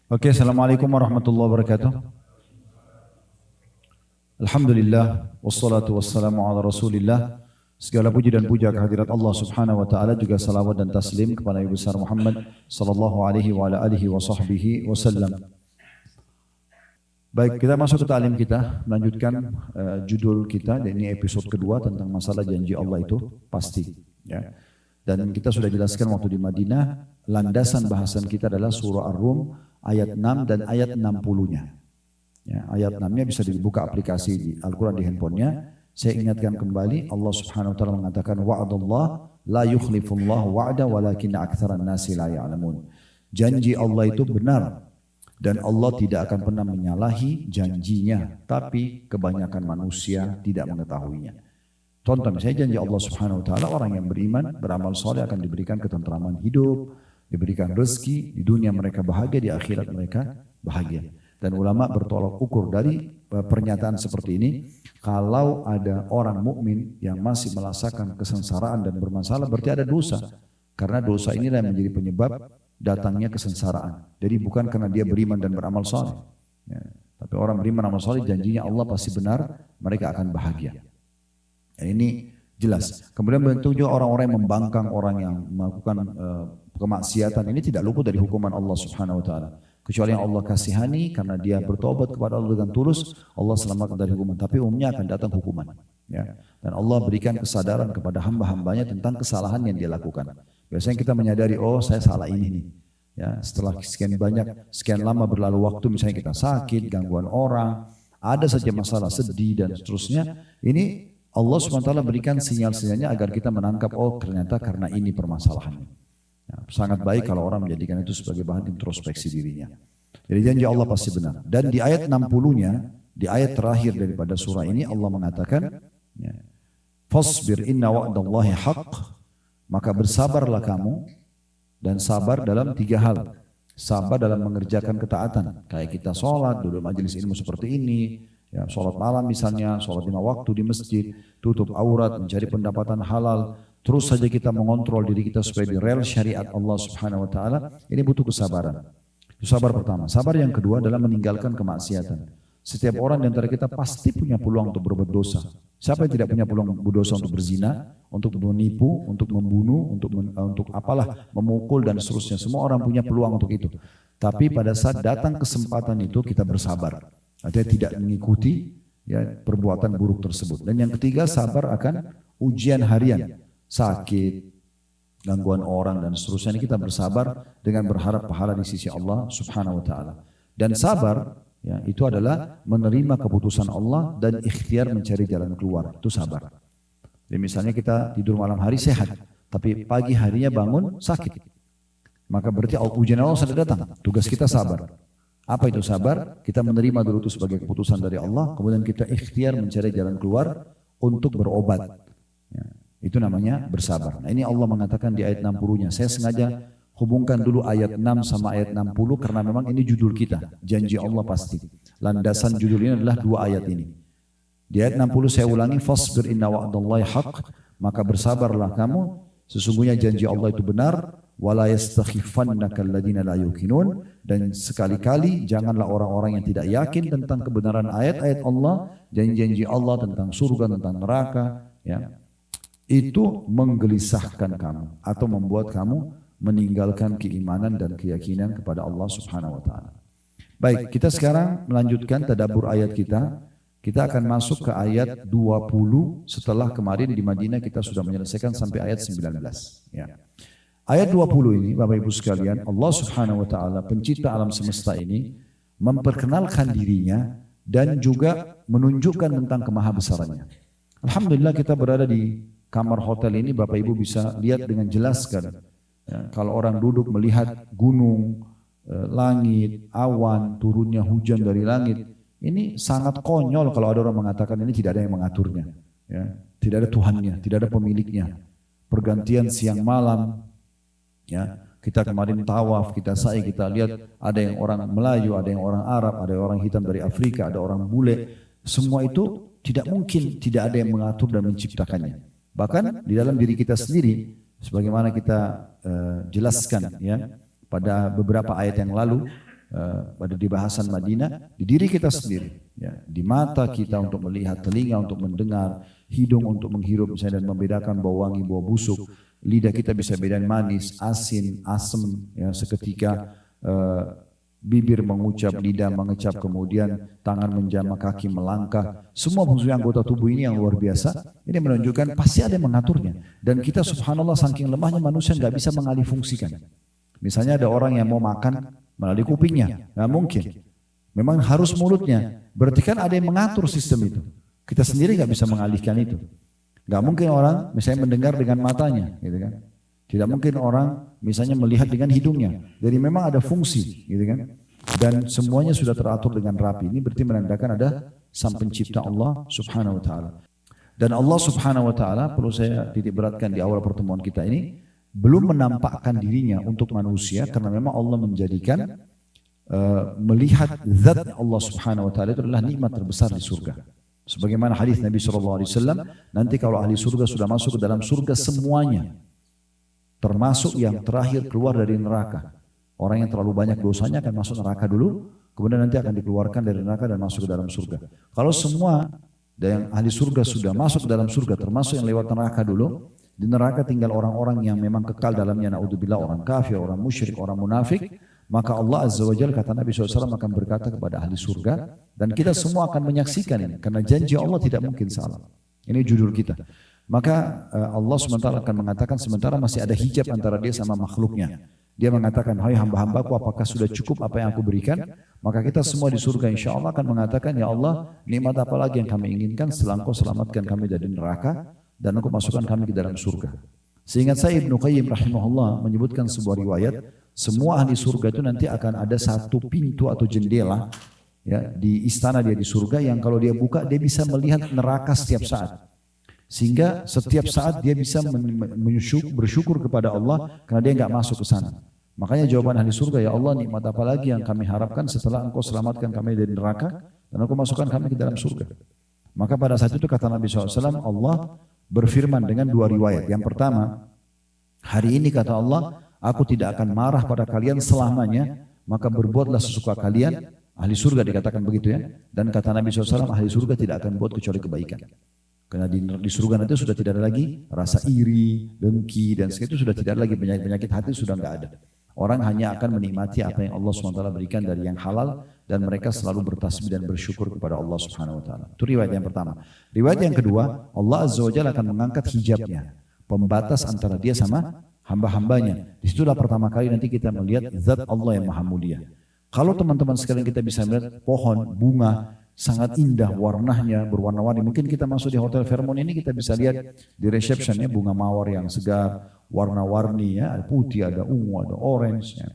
Oke, Assalamualaikum warahmatullahi wabarakatuh. Alhamdulillah, wassalatu wassalamu ala rasulillah. Segala puji dan puja kehadirat Allah subhanahu wa ta'ala, juga salawat dan taslim kepada Nabi besar Muhammad sallallahu alaihi wa ala alihi wa sahbihi wasallam. Baik, kita masuk ke ta'lim kita, melanjutkan judul kita, dan ini episode kedua tentang masalah janji Allah itu pasti. Ya. Dan kita sudah jelaskan waktu di Madinah, landasan bahasan kita adalah surah Ar-Rum ayat 6 dan ayat 60-nya. Ya, ayat 6-nya bisa dibuka aplikasi di Al-Quran di handphonenya. Saya ingatkan kembali, Allah subhanahu wa ta'ala mengatakan, wa'adallah la yukhlifullahu wa'da walakinna aktsaran nasi la ya'lamun. Janji Allah itu benar, dan Allah tidak akan pernah menyalahi janjinya, tapi kebanyakan manusia tidak mengetahuinya. Contoh misalnya janji Allah subhanahu wa ta'ala, orang yang beriman, beramal soleh akan diberikan ketentraman hidup, diberikan rezeki, di dunia mereka bahagia, di akhirat mereka bahagia. Dan ulama bertolak ukur dari pernyataan seperti ini, kalau ada orang mukmin yang masih merasakan kesengsaraan dan bermasalah, berarti ada dosa. Karena dosa inilah yang menjadi penyebab datangnya kesengsaraan. Jadi bukan karena dia beriman dan beramal soleh. Ya, tapi orang beriman dan beramal soleh, janjinya Allah pasti benar, mereka akan bahagia. Ya, ini jelas. Kemudian bentuk juga orang-orang yang membangkang, orang yang melakukan kemaksiatan, ini tidak luput dari hukuman Allah subhanahu wa ta'ala. Kecuali yang Allah kasihani karena dia bertobat kepada Allah dengan tulus, Allah selamatkan dari hukuman. Tapi umumnya akan datang hukuman. Ya. Dan Allah berikan kesadaran kepada hamba-hambanya tentang kesalahan yang dia lakukan. Biasanya kita menyadari, oh saya salah ini nih. Ya, setelah sekian lama berlalu waktu, misalnya kita sakit, gangguan orang, ada saja masalah sedih dan seterusnya. Ini Allah SWT berikan sinyal-sinyalnya agar kita menangkap, oh ternyata karena ini permasalahannya. Ya, sangat baik kalau orang menjadikan itu sebagai bahan introspeksi dirinya. Jadi janji Allah pasti benar. Dan di ayat 60-nya, di ayat terakhir daripada surah ini, Allah mengatakan, ya, fasbir inna wa'dallahi haqq, maka bersabarlah kamu, dan sabar dalam 3 hal. Sabar dalam mengerjakan ketaatan, kayak kita sholat, duduk majelis ilmu seperti ini, ya, sholat malam misalnya, sholat 5 waktu di masjid, tutup aurat, mencari pendapatan halal, terus saja kita mengontrol diri kita supaya di rel syariat Allah subhanahu wa ta'ala. Ini butuh kesabaran. Itu sabar pertama. Sabar yang kedua adalah meninggalkan kemaksiatan. Setiap orang di antara kita pasti punya peluang untuk berbuat dosa. Siapa yang tidak punya peluang berdosa, untuk berzina, untuk menipu, untuk membunuh, untuk apalah, memukul dan seterusnya. Semua orang punya peluang untuk itu. Tapi pada saat datang kesempatan itu kita bersabar. Artinya tidak mengikuti, ya, perbuatan buruk tersebut. Dan yang ketiga, sabar akan ujian harian. Sakit, gangguan orang dan seterusnya, ini kita bersabar dengan berharap pahala di sisi Allah subhanahu wa ta'ala. Dan sabar, ya, itu adalah menerima keputusan Allah dan ikhtiar mencari jalan keluar, itu sabar. Jadi misalnya kita tidur malam hari sehat, tapi pagi harinya bangun sakit, maka berarti ujian Allah sudah datang, tugas kita sabar. Apa itu sabar? Kita menerima dulu itu sebagai keputusan dari Allah, kemudian kita ikhtiar mencari jalan keluar untuk berobat. Ya. Itu namanya bersabar. Nah, ini Allah mengatakan di ayat 60-nya. Saya sengaja hubungkan dulu ayat 6 sama ayat 60 karena memang ini judul kita. Janji Allah pasti. Landasan judul ini adalah 2 ayat ini. Di ayat 60 saya ulangi, fasbir inna wa'dallahi haqq, maka bersabarlah kamu, sesungguhnya janji Allah itu benar, wala yastakhifannaka alladziina la yuqinun, dan sekali-kali janganlah orang-orang yang tidak yakin tentang kebenaran ayat-ayat Allah, janji-janji Allah tentang surga, tentang neraka, ya, itu menggelisahkan kamu atau membuat kamu meninggalkan keimanan dan keyakinan kepada Allah subhanahu wa ta'ala. Baik, kita sekarang melanjutkan tadabbur ayat kita. Kita akan masuk ke ayat 20 setelah kemarin di Madinah kita sudah menyelesaikan sampai ayat 19. Ya. Ayat 20 ini, Bapak Ibu sekalian, Allah subhanahu wa ta'ala, pencipta alam semesta ini, memperkenalkan dirinya dan juga menunjukkan tentang kemahabesarannya. Alhamdulillah kita berada di kamar hotel ini, Bapak Ibu bisa lihat dengan jelas kan. Ya, kalau orang duduk melihat gunung, langit, awan, turunnya hujan dari langit, ini sangat konyol kalau ada orang mengatakan ini tidak ada yang mengaturnya. Ya, tidak ada Tuhannya, tidak ada pemiliknya. Pergantian siang malam, ya, kita kemarin tawaf, kita sa'i, kita lihat ada yang orang Melayu, ada yang orang Arab, ada yang orang hitam dari Afrika, ada orang bule. Semua itu tidak mungkin tidak ada yang mengatur dan menciptakannya. Bahkan di dalam diri kita sendiri, sebagaimana kita jelaskan, ya, pada beberapa ayat yang lalu, pada di bahasan Madinah, di diri kita sendiri, ya, di mata kita untuk melihat, telinga untuk mendengar, hidung untuk menghirup misalnya dan membedakan bau wangi, bau busuk, lidah kita bisa bedain manis, asin, asam, ya, seketika bibir mengucap, lidah mengecap, kemudian tangan menjama, kaki melangkah. Semua fungsi anggota tubuh ini yang luar biasa. Ini menunjukkan pasti ada yang mengaturnya. Dan kita subhanallah saking lemahnya manusia nggak bisa mengalih fungsikan. Misalnya ada orang yang mau makan melalui kupingnya, nggak mungkin. Memang harus mulutnya. Berarti kan ada yang mengatur sistem itu. Kita sendiri nggak bisa mengalihkan itu. Nggak mungkin orang misalnya mendengar dengan matanya, gitu kan? Tidak mungkin orang misalnya melihat dengan hidungnya. Jadi memang ada fungsi, gitu kan? Dan semuanya sudah teratur dengan rapi. Ini berarti menandakan ada sang pencipta Allah Subhanahu wa taala. Dan Allah Subhanahu wa taala, perlu saya titik beratkan di awal pertemuan kita ini, belum menampakkan dirinya untuk manusia karena memang Allah menjadikan melihat zat Allah Subhanahu wa taala itu adalah nikmat terbesar di surga. Sebagaimana hadis Nabi SAW, nanti kalau ahli surga sudah masuk ke dalam surga semuanya, termasuk yang terakhir keluar dari neraka. Orang yang terlalu banyak dosanya akan masuk neraka dulu, kemudian nanti akan dikeluarkan dari neraka dan masuk ke dalam surga. Kalau semua yang ahli surga sudah masuk ke dalam surga, termasuk yang lewat neraka dulu, di neraka tinggal orang-orang yang memang kekal dalamnya, naudzubillah, orang kafir, orang musyrik, orang munafik, maka Allah Azza wa Jalla, kata Nabi SAW, akan berkata kepada ahli surga, dan kita semua akan menyaksikan ini, karena janji Allah tidak mungkin salah. Ini judul kita. Maka Allah SWT akan mengatakan sementara masih ada hijab antara dia sama makhluknya. Dia mengatakan, hai hamba-hambaku, apakah sudah cukup apa yang aku berikan? Maka kita semua di surga insya Allah akan mengatakan, ya Allah, nikmat apa lagi yang kami inginkan setelah Engkau selamatkan kami dari neraka dan Engkau masukkan kami ke dalam surga. Seingat saya Ibnu Qayyim rahimahullah menyebutkan sebuah riwayat, semua ahli surga itu nanti akan ada satu pintu atau jendela, ya, di istana dia di surga yang kalau dia buka dia bisa melihat neraka setiap saat. Sehingga setiap saat dia bisa bersyukur kepada Allah karena dia nggak masuk ke sana. Makanya jawaban ahli surga, ya Allah, nikmat apa lagi yang kami harapkan setelah Engkau selamatkan kami dari neraka dan Engkau masukkan kami ke dalam surga. Maka pada saat itu kata Nabi SAW, Allah berfirman dengan dua riwayat. Yang pertama, hari ini kata Allah, aku tidak akan marah pada kalian selamanya, maka berbuatlah sesuka kalian. Ahli surga dikatakan begitu, ya. Dan kata Nabi SAW, ahli surga tidak akan buat kecuali kebaikan. Karena di surga nanti sudah tidak ada lagi rasa iri, dengki, dan itu sudah tidak ada lagi, penyakit hati sudah nggak ada. Orang hanya akan menikmati apa yang Allah SWT berikan dari yang halal, dan mereka selalu bertasbih dan bersyukur kepada Allah Subhanahu wa taala. Itu riwayat yang pertama. Riwayat yang kedua, Allah Azza wa Jalla akan mengangkat hijabnya, pembatas antara dia sama hamba-hambanya. Disitulah pertama kali nanti kita melihat zat Allah yang maha mulia. Kalau teman-teman sekalian kita bisa melihat pohon, bunga, sangat indah warnanya, berwarna-warni. Mungkin kita masuk di Hotel Fairmont ini kita bisa lihat di receptionnya bunga mawar yang segar, warna-warni, ya, ada putih, ada ungu, ada orange, ya.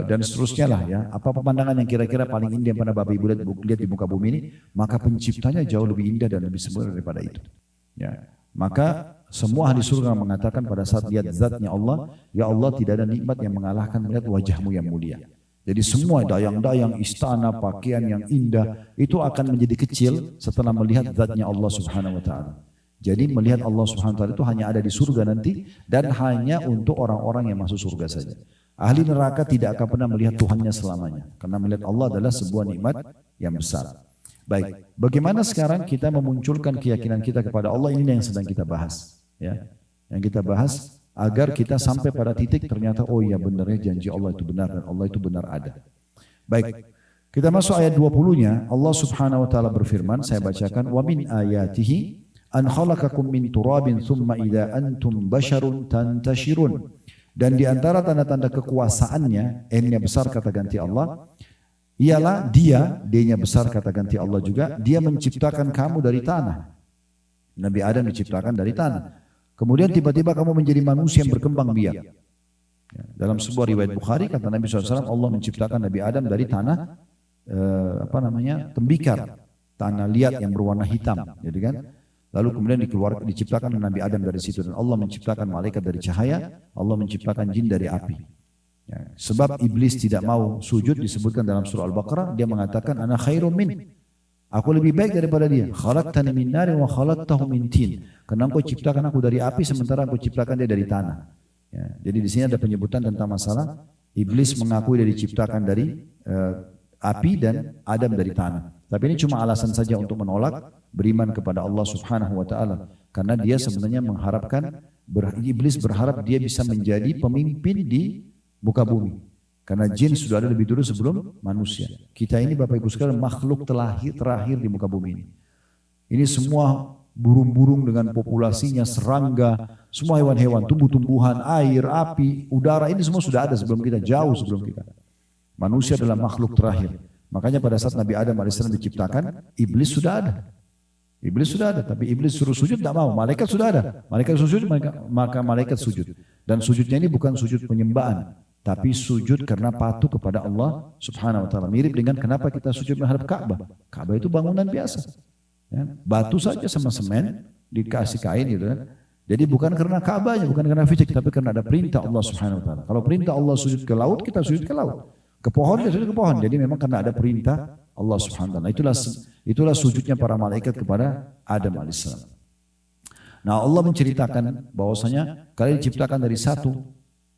Dan seterusnya lah, ya. Apa pemandangan yang kira-kira paling indah yang pernah Bapak Ibu lihat di muka bumi ini, maka penciptanya jauh lebih indah dan lebih sempurna daripada itu. Ya. Maka semua ahli surga mengatakan pada saat lihat zatnya Allah, ya Allah, tidak ada nikmat yang mengalahkan melihat wajahmu yang mulia. Jadi semua dayang-dayang, istana, pakaian yang indah itu akan menjadi kecil setelah melihat zatnya Allah Subhanahu wa taala. Jadi melihat Allah Subhanahu wa taala itu hanya ada di surga nanti dan hanya untuk orang-orang yang masuk surga saja. Ahli neraka tidak akan pernah melihat Tuhannya selamanya karena melihat Allah adalah sebuah nikmat yang besar. Baik, bagaimana sekarang kita memunculkan keyakinan kita kepada Allah, ini yang sedang kita bahas, ya. Yang kita bahas agar kita sampai pada titik ternyata oh iya benarnya janji Allah itu benar dan Allah itu benar ada. Baik, kita masuk ayat 20-nya. Allah Subhanahu wa taala berfirman, saya bacakan, wa min ayatihi an khalaqakum min turabin thumma idza antum basharun tantashirun. Dan di antara tanda-tanda kekuasaannya, N-nya besar kata ganti Allah, ialah D-nya besar kata ganti Allah juga, dia menciptakan kamu dari tanah. Nabi Adam diciptakan dari tanah. Kemudian tiba-tiba kamu menjadi manusia yang berkembang biak. Ya, dalam sebuah riwayat Bukhari kata Nabi SAW, Allah menciptakan Nabi Adam dari tanah tembikar, tanah liat yang berwarna hitam, jadi kan. Lalu kemudian diciptakan Nabi Adam dari situ, dan Allah menciptakan malaikat dari cahaya, Allah menciptakan jin dari api. Ya, sebab iblis tidak mau sujud disebutkan dalam surah Al-Baqarah, dia mengatakan ana khairum min. Aku lebih baik daripada dia. Khalaqtani min narin wa khalaqtahu min tin. Karena engkau ciptakan aku dari api sementara aku ciptakan dia dari tanah. Ya, jadi di sini ada penyebutan tentang masalah Iblis mengakui dia diciptakan dari api dan Adam dari tanah. Tapi ini cuma alasan saja untuk menolak beriman kepada Allah Subhanahu wa taala. Karena dia sebenarnya mengharapkan, iblis berharap dia bisa menjadi pemimpin di muka bumi. Karena jin sudah ada lebih dulu sebelum manusia. Kita ini Bapak Ibu sekalian makhluk terakhir di muka bumi ini. Ini semua burung-burung dengan populasinya, serangga, semua hewan-hewan, tumbuh-tumbuhan, air, api, udara, ini semua sudah ada sebelum kita, jauh sebelum kita. Manusia adalah makhluk terakhir. Makanya pada saat Nabi Adam AS diciptakan, iblis sudah ada. Iblis sudah ada, tapi iblis suruh sujud tidak mau. Malaikat sudah ada. Malaikat sujud, maka malaikat sujud. Dan sujudnya ini bukan sujud penyembahan, tapi sujud karena patuh kepada Allah Subhanahu wa taala. Mirip dengan kenapa kita sujud menghadap Ka'bah. Ka'bah itu bangunan biasa. Ya, batu saja sama semen dikasih kain gitu kan. Jadi bukan karena Ka'bahnya, bukan karena fisik, tapi karena ada perintah Allah Subhanahu wa taala. Kalau perintah Allah sujud ke laut, kita sujud ke laut. Ke pohon, kita sujud ke pohon. Jadi memang karena ada perintah Allah Subhanahu wa taala. Itulah sujudnya para malaikat kepada Adam alaihissalam. Nah, Allah menceritakan bahwasanya kalian diciptakan dari satu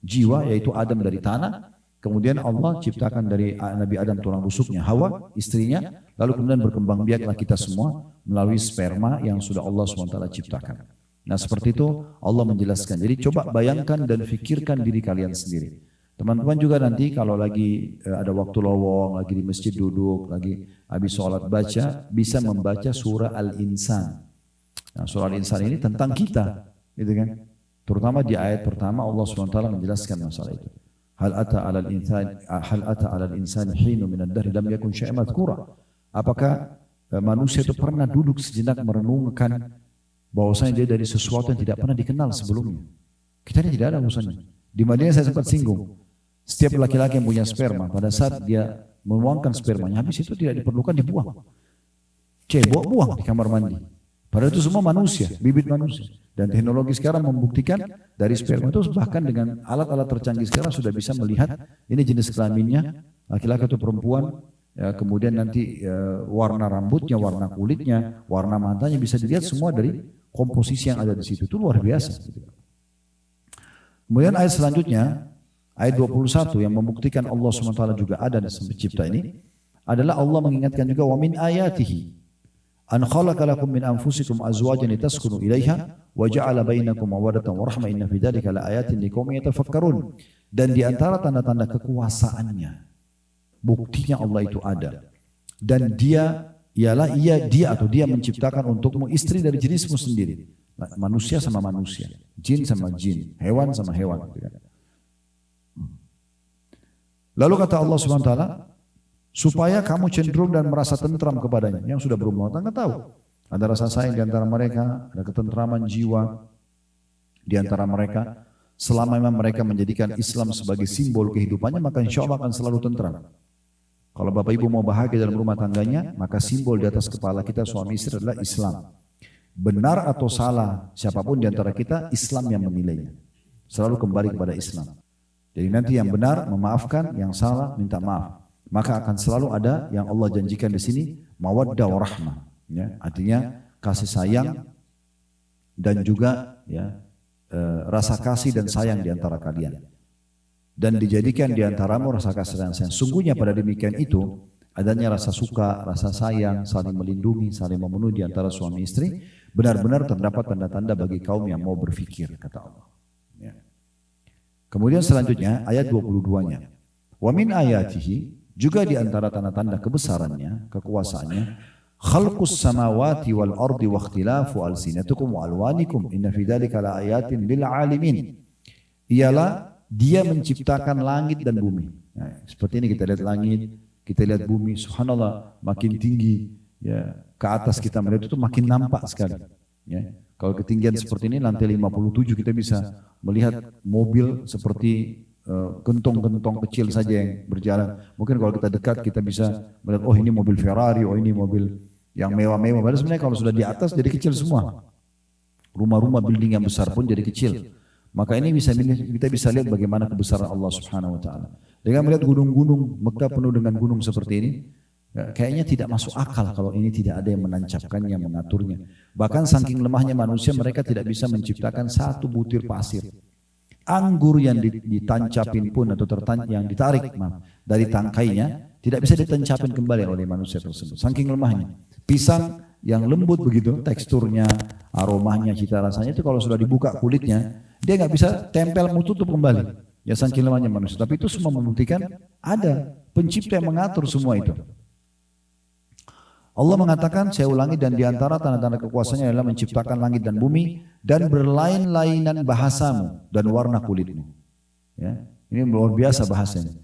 jiwa, yaitu Adam dari tanah. Kemudian Allah ciptakan dari Nabi Adam tulang rusuknya, Hawa istrinya. Lalu kemudian berkembang biaklah kita semua melalui sperma yang sudah Allah SWT ciptakan. Nah seperti itu Allah menjelaskan. Jadi coba bayangkan dan fikirkan diri kalian sendiri. Teman-teman juga nanti kalau lagi ada waktu lowong, lagi di masjid duduk, lagi habis sholat baca, bisa membaca surah Al-Insan. Nah surah Al-Insan ini tentang kita, gitu kan? Terutama di ayat pertama Allah SWT menjelaskan masalah itu. Hal ata 'alal insani hinu minad dahri lam yakun syai'an madhkura. Apakah manusia itu pernah duduk sejenak merenungkan bahwasanya dia dari sesuatu yang tidak pernah dikenal sebelumnya? Kita ini tidak ada urusannya. Di Madinah saya sempat singgung. Setiap laki-laki yang punya sperma, pada saat dia menuangkan spermanya, habis itu tidak diperlukan dibuang. Cebok buang di kamar mandi. Padahal itu semua manusia, bibit manusia. Dan teknologi sekarang membuktikan dari sperma itu bahkan dengan alat-alat tercanggih sekarang sudah bisa melihat ini jenis kelaminnya, laki-laki atau perempuan, ya, kemudian nanti warna rambutnya, warna kulitnya, warna matanya bisa dilihat semua dari komposisi yang ada di situ. Itu luar biasa. Kemudian ayat selanjutnya, ayat 21 yang membuktikan Allah SWT juga ada di pencipta ini, adalah Allah mengingatkan juga wa min ayatihi an khalaqa lakum min anfusikum azwajan litaskunu ilaiha wa ja'ala bainakum mawaddatan wa rahmah inna fi dzalika laayatin liqaumin yatafakkarun. Dan di antara tanda-tanda kekuasaannya, buktinya Allah itu ada. Dan dia ialah dia menciptakan untukmu istri dari jenismu sendiri. Manusia sama manusia, jin sama jin, hewan sama hewan. Lalu kata Allah Subhanahu wa taala, supaya kamu cenderung dan merasa tentram kepadanya. Yang sudah berumah tangga tahu. Ada rasa sayang di antara mereka, ada ketentraman jiwa di antara mereka. Selama memang mereka menjadikan Islam sebagai simbol kehidupannya, maka insya Allah akan selalu tentram. Kalau Bapak Ibu mau bahagia dalam rumah tangganya, maka simbol di atas kepala kita suami istri adalah Islam. Benar atau salah, siapapun di antara kita, Islam yang menilainya. Selalu kembali kepada Islam. Jadi nanti yang benar memaafkan, yang salah minta maaf. Maka akan selalu ada yang Allah janjikan di sini mawaddah wa rahmah, ya, artinya kasih sayang dan juga ya, rasa kasih dan sayang di antara kalian. Dan dijadikan di antaramu rasa kasih dan sayang. Sungguhnya pada demikian itu adanya rasa suka, rasa sayang, saling melindungi, saling memenuhi di antara suami istri, benar-benar terdapat tanda-tanda bagi kaum yang mau berfikir, kata Allah. Ya. Kemudian selanjutnya ayat 22-nya. Wa min ayatihi, juga di antara tanda-tanda kebesarannya, kekuasaannya, khalqus samawati wal ardi wa ikhtilafu alsinatikum wa alwanikum inna fi dzalika laayatin lil alamin. Ialah dia menciptakan langit dan bumi. Nah, seperti ini kita lihat langit, kita lihat bumi, subhanallah makin tinggi, ya, ke atas kita melihat itu makin nampak sekali. Ya. Kalau ketinggian seperti ini lantai 57 kita bisa melihat mobil seperti gentong-gentong kecil saja yang berjalan. Mungkin kalau kita dekat kita bisa melihat, oh ini mobil Ferrari, oh ini mobil yang mewah-mewah. Padahal sebenarnya kalau sudah di atas jadi kecil semua. Rumah-rumah building yang besar pun jadi kecil. Maka ini kita bisa lihat bagaimana kebesaran Allah Subhanahu wa taala. Dengan melihat gunung-gunung, Mekah penuh dengan gunung seperti ini, kayaknya tidak masuk akal kalau ini tidak ada yang menancapkannya, mengaturnya. Bahkan saking lemahnya manusia, mereka tidak bisa menciptakan satu butir pasir Anggur yang ditancapin pun atau yang ditarik dari tangkainya tidak bisa ditancapin kembali oleh manusia tersebut. Saking lemahnya. Pisang yang lembut begitu, teksturnya, aromanya, cita rasanya itu kalau sudah dibuka kulitnya, dia nggak bisa tempel tutup kembali. Ya saking lemahnya manusia. Tapi itu semua membuktikan ada pencipta yang mengatur semua itu. Allah mengatakan, saya ulangi, dan diantara tanda-tanda kekuasaannya adalah menciptakan langit dan bumi dan berlain-lainan bahasamu dan warna kulitmu. Ya, ini luar biasa bahasanya.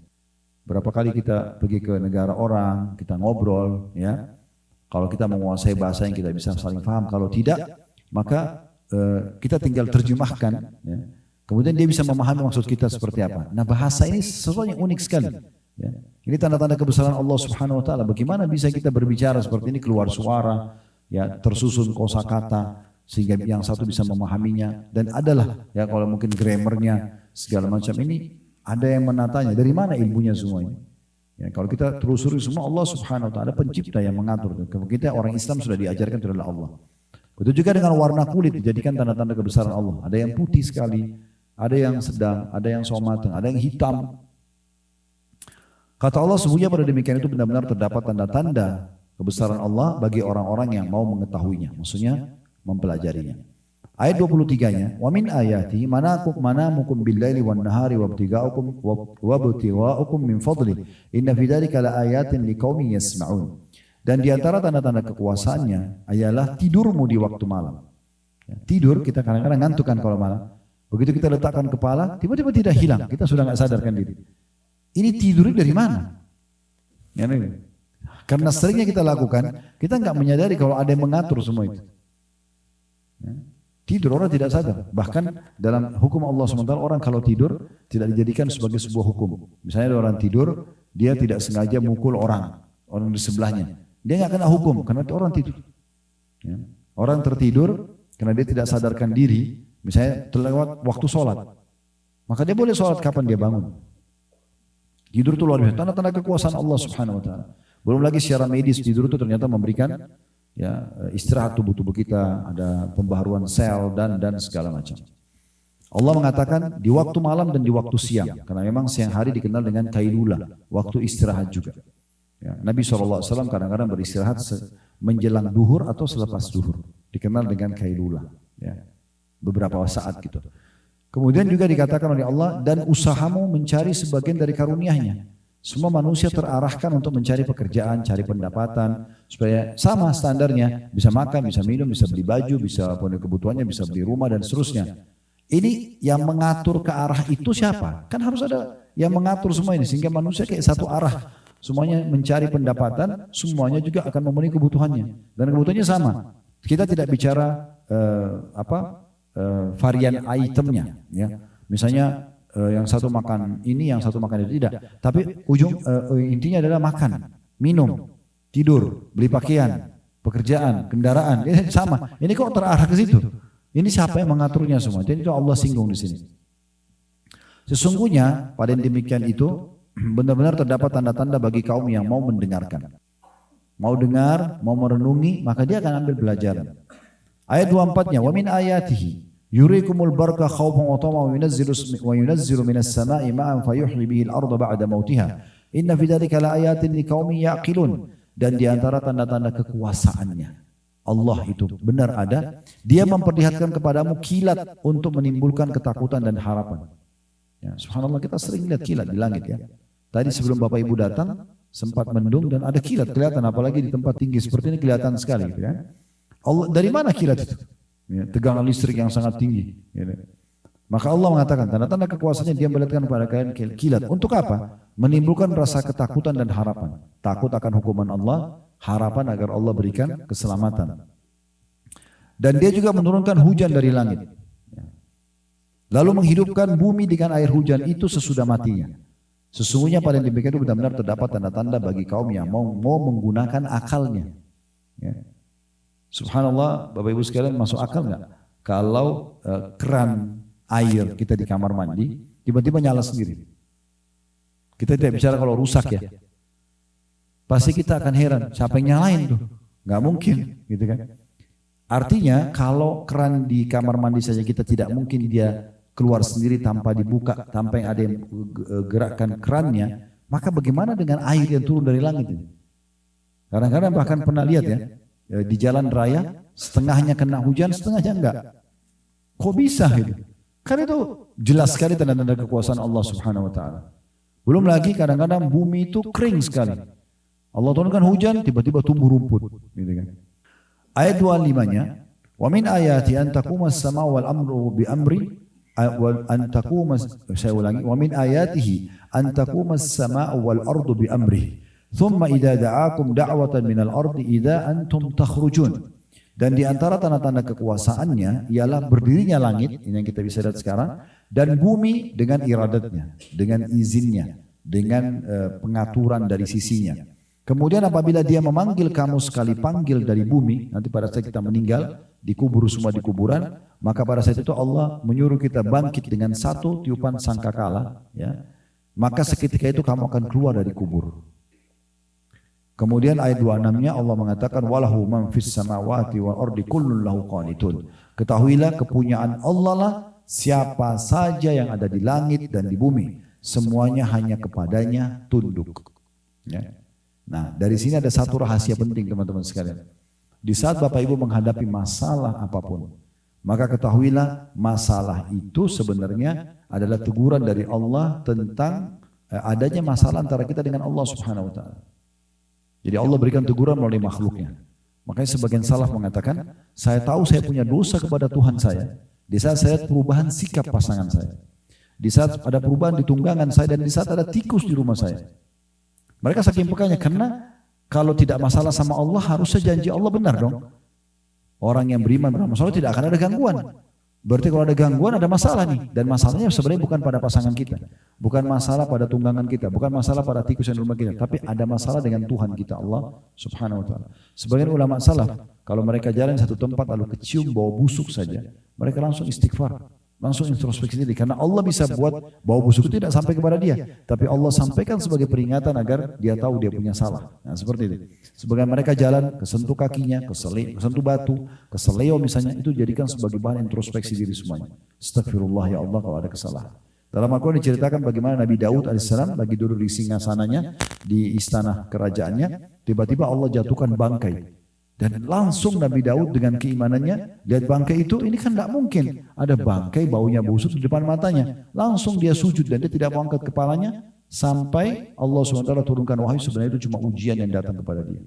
Berapa kali kita pergi ke negara orang, kita ngobrol, ya. Kalau kita menguasai bahasa yang kita bisa saling paham, kalau tidak, maka kita tinggal terjemahkan. Ya. Kemudian dia bisa memahami maksud kita seperti apa. Nah, bahasa ini sesuatu yang unik sekali. Ya. Ini tanda-tanda kebesaran Allah Subhanahu Wa Taala. Bagaimana bisa kita berbicara seperti ini, keluar suara, ya, tersusun kosakata sehingga yang satu bisa memahaminya. Dan adalah, ya, kalau mungkin grammarnya segala macam ini, ada yang menatanya. Dari mana ilmunya semua ini? Ya, kalau kita telusuri semua, Allah Subhanahu Wa Taala pencipta yang mengatur. Kalau kita orang Islam sudah diajarkan itu adalah Allah. Begitu juga dengan warna kulit dijadikan tanda-tanda kebesaran Allah. Ada yang putih sekali, ada yang sedang, ada yang somateng, ada yang hitam. Kata Allah, sesungguhnya pada demikian itu benar-benar terdapat tanda-tanda kebesaran Allah bagi orang-orang yang mau mengetahuinya. Maksudnya mempelajarinya. Ayat 23-nya, wa min ayati manamukum bil-laili wan-nahari wabtiga'ukum min fadli. Inna fi dzalika laayatin liqaumin yasma'un. Dan di antara tanda-tanda kekuasaannya ialah tidurmu di waktu malam. Ya, tidur, kita kadang-kadang ngantuk kan kalau malam. Begitu kita letakkan kepala, tiba-tiba tidak hilang. Kita sudah nggak sadarkan diri. Ini tidurnya dari mana? Ya, karena seringnya kita lakukan, kita nggak menyadari kalau ada yang mengatur semua itu. Ya. Tidur orang tidak sadar. Bahkan dalam hukum Allah SWT, orang kalau tidur tidak dijadikan sebagai sebuah hukum. Misalnya ada orang tidur, dia tidak sengaja mukul orang di sebelahnya. Dia nggak kena hukum karena itu orang tidur. Ya. Orang tertidur karena dia tidak sadarkan diri, misalnya terlewat waktu sholat, maka dia boleh sholat kapan dia bangun. Tidur itu luar biasa, tanda-tanda kekuasaan Allah Subhanahu Wa Taala. Belum lagi secara medis, tidur itu ternyata memberikan, ya, istirahat tubuh-tubuh kita, ada pembaharuan sel dan segala macam. Allah mengatakan di waktu malam dan di waktu siang, karena memang siang hari dikenal dengan kailulah, waktu istirahat juga. Ya, Nabi SAW kadang-kadang beristirahat menjelang duhur atau selepas duhur, dikenal dengan kailulah, ya, beberapa saat gitu. Kemudian juga dikatakan oleh Allah, dan usahamu mencari sebagian dari karunia-Nya. Semua manusia terarahkan untuk mencari pekerjaan, cari pendapatan, supaya sama standarnya, bisa makan, bisa minum, bisa beli baju, bisa penuhi kebutuhannya, bisa beli rumah dan seterusnya. Ini yang mengatur ke arah itu siapa? Kan harus ada yang mengatur semua ini, sehingga manusia kayak satu arah. Semuanya mencari pendapatan, semuanya juga akan memenuhi kebutuhannya. Dan kebutuhannya sama. Kita tidak bicara varian itemnya, ya. Misalnya yang satu makan ini, yang satu makan itu, tidak. Tapi intinya adalah makan, minum, tidur, beli pakaian, pekerjaan, kendaraan, sama. Ini kok terarah ke situ? Ini siapa yang mengaturnya semua? Jadi itu Allah singgung di sini. Sesungguhnya pada yang demikian itu benar-benar terdapat tanda-tanda bagi kaum yang mau mendengarkan. Mau dengar, mau merenungi, maka dia akan ambil pelajaran. Ayat 24-nya, wa min ayatihi yurikumul barqa khawfan wa tama'an wa yunazzilu minas sama'i ma'an fayuhyi bihi al-ardha ba'da mautiha. Inna fi dzalika laayatin liqaumin yaqilun. Dan di antara tanda-tanda kekuasaannya, Allah itu benar ada, Dia memperlihatkan kepadamu kilat untuk menimbulkan ketakutan dan harapan. Ya, subhanallah, kita sering lihat kilat di langit, ya. Tadi sebelum Bapak Ibu datang sempat mendung dan ada kilat kelihatan, apalagi di tempat tinggi seperti ini kelihatan sekali, gitu, ya. Allah, dari mana kilat itu? Ya, tegangan listrik yang sangat tinggi. Ya. Maka Allah mengatakan tanda-tanda kekuasaannya, Dia memperlihatkan kepada kalian kilat. Untuk apa? Menimbulkan rasa ketakutan dan harapan. Takut akan hukuman Allah, harapan agar Allah berikan keselamatan. Dan Dia juga menurunkan hujan dari langit. Lalu menghidupkan bumi dengan air hujan itu sesudah matinya. Sesungguhnya pada yang demikian itu benar-benar terdapat tanda-tanda bagi kaum yang mau menggunakan akalnya. Ya. Subhanallah, Bapak Ibu sekalian, masuk akal nggak? Kalau keran air kita di kamar mandi tiba-tiba nyala sendiri. Kita tidak bicara kalau rusak, ya. Pasti kita akan heran, siapa yang nyalain tuh? Nggak mungkin, gitu kan? Artinya kalau keran di kamar mandi saja kita tidak mungkin dia keluar sendiri tanpa dibuka, tanpa yang ada yang gerakkan kerannya, maka bagaimana dengan air yang turun dari langit ini? Kadang-kadang bahkan pernah lihat ya, di jalan raya, setengahnya kena hujan, setengahnya enggak. Kok bisa gitu? Karena itu jelas sekali tanda-tanda kekuasaan Allah Subhanahu wa taala. Belum lagi kadang-kadang bumi itu kering sekali. Allah turunkan hujan, tiba-tiba tumbuh rumput, gitu kan. Ayat 25-nya, wa min ayati an taquma as-sama'u wal amru bi amri wa an taquma, saya ulangi, wa min ayatihi an taquma as-sama'u wal ardu bi amri thumma idza da'akum da'watan minal ardi idza antum takhrujun. Dan di antara tanda-tanda kekuasaannya ialah berdirinya langit, ini yang kita bisa lihat sekarang, dan bumi dengan iradatnya, dengan izinnya, dengan pengaturan dari sisinya. Kemudian apabila dia memanggil kamu sekali panggil dari bumi, nanti pada saat kita meninggal, dikubur semua di kuburan, maka pada saat itu Allah menyuruh kita bangkit dengan satu tiupan sangkakala, ya. Maka seketika itu kamu akan keluar dari kubur. Kemudian ayat 26-nya Allah mengatakan walahu man fis samawati wal ardi kullun lahu qanitun. Ketahuilah kepunyaan Allah lah siapa saja yang ada di langit dan di bumi, semuanya hanya kepadanya tunduk. Ya. Nah, dari sini ada satu rahasia penting teman-teman sekalian. Di saat Bapak Ibu menghadapi masalah apapun, maka ketahuilah masalah itu sebenarnya adalah teguran dari Allah tentang adanya masalah antara kita dengan Allah Subhanahu wa taala. Jadi Allah berikan teguran melalui makhluknya. Makanya sebagian salaf mengatakan, saya tahu saya punya dosa kepada Tuhan saya, di saat saya perubahan sikap pasangan saya, di saat ada perubahan di tunggangan saya, dan di saat ada tikus di rumah saya. Mereka saking pekanya, karena kalau tidak masalah sama Allah, harusnya janji Allah benar dong. Orang yang beriman bermasalah tidak akan ada gangguan. Berarti kalau ada gangguan ada masalah nih. Dan masalahnya sebenarnya bukan pada pasangan kita. Bukan masalah pada tunggangan kita. Bukan masalah pada tikus yang di rumah kita. Tapi ada masalah dengan Tuhan kita Allah Subhanahu wa ta'ala. Sebagian ulama salaf, kalau mereka jalan satu tempat lalu kecium bau busuk saja, mereka langsung istighfar. Langsung introspeksi diri. Karena Allah bisa buat bau busuk itu tidak sampai kepada dia. Tapi Allah sampaikan sebagai peringatan agar dia tahu dia punya salah. Nah seperti itu. Sebagian mereka jalan, kesentuh kakinya, kesentuh batu, keseleo misalnya, itu jadikan sebagai bahan introspeksi diri semuanya. Astagfirullah ya Allah kalau ada kesalahan. Dalam Al-Quran diceritakan bagaimana Nabi Daud AS lagi duduk di singgasananya, di istana kerajaannya, tiba-tiba Allah jatuhkan bangkai. Dan langsung Nabi Daud dengan keimanannya, lihat bangkai itu, ini kan tidak mungkin. Ada bangkai baunya busuk di depan matanya. Langsung dia sujud dan dia tidak mau angkat kepalanya, sampai Allah SWT turunkan wahyu sebenarnya itu cuma ujian yang datang kepada dia.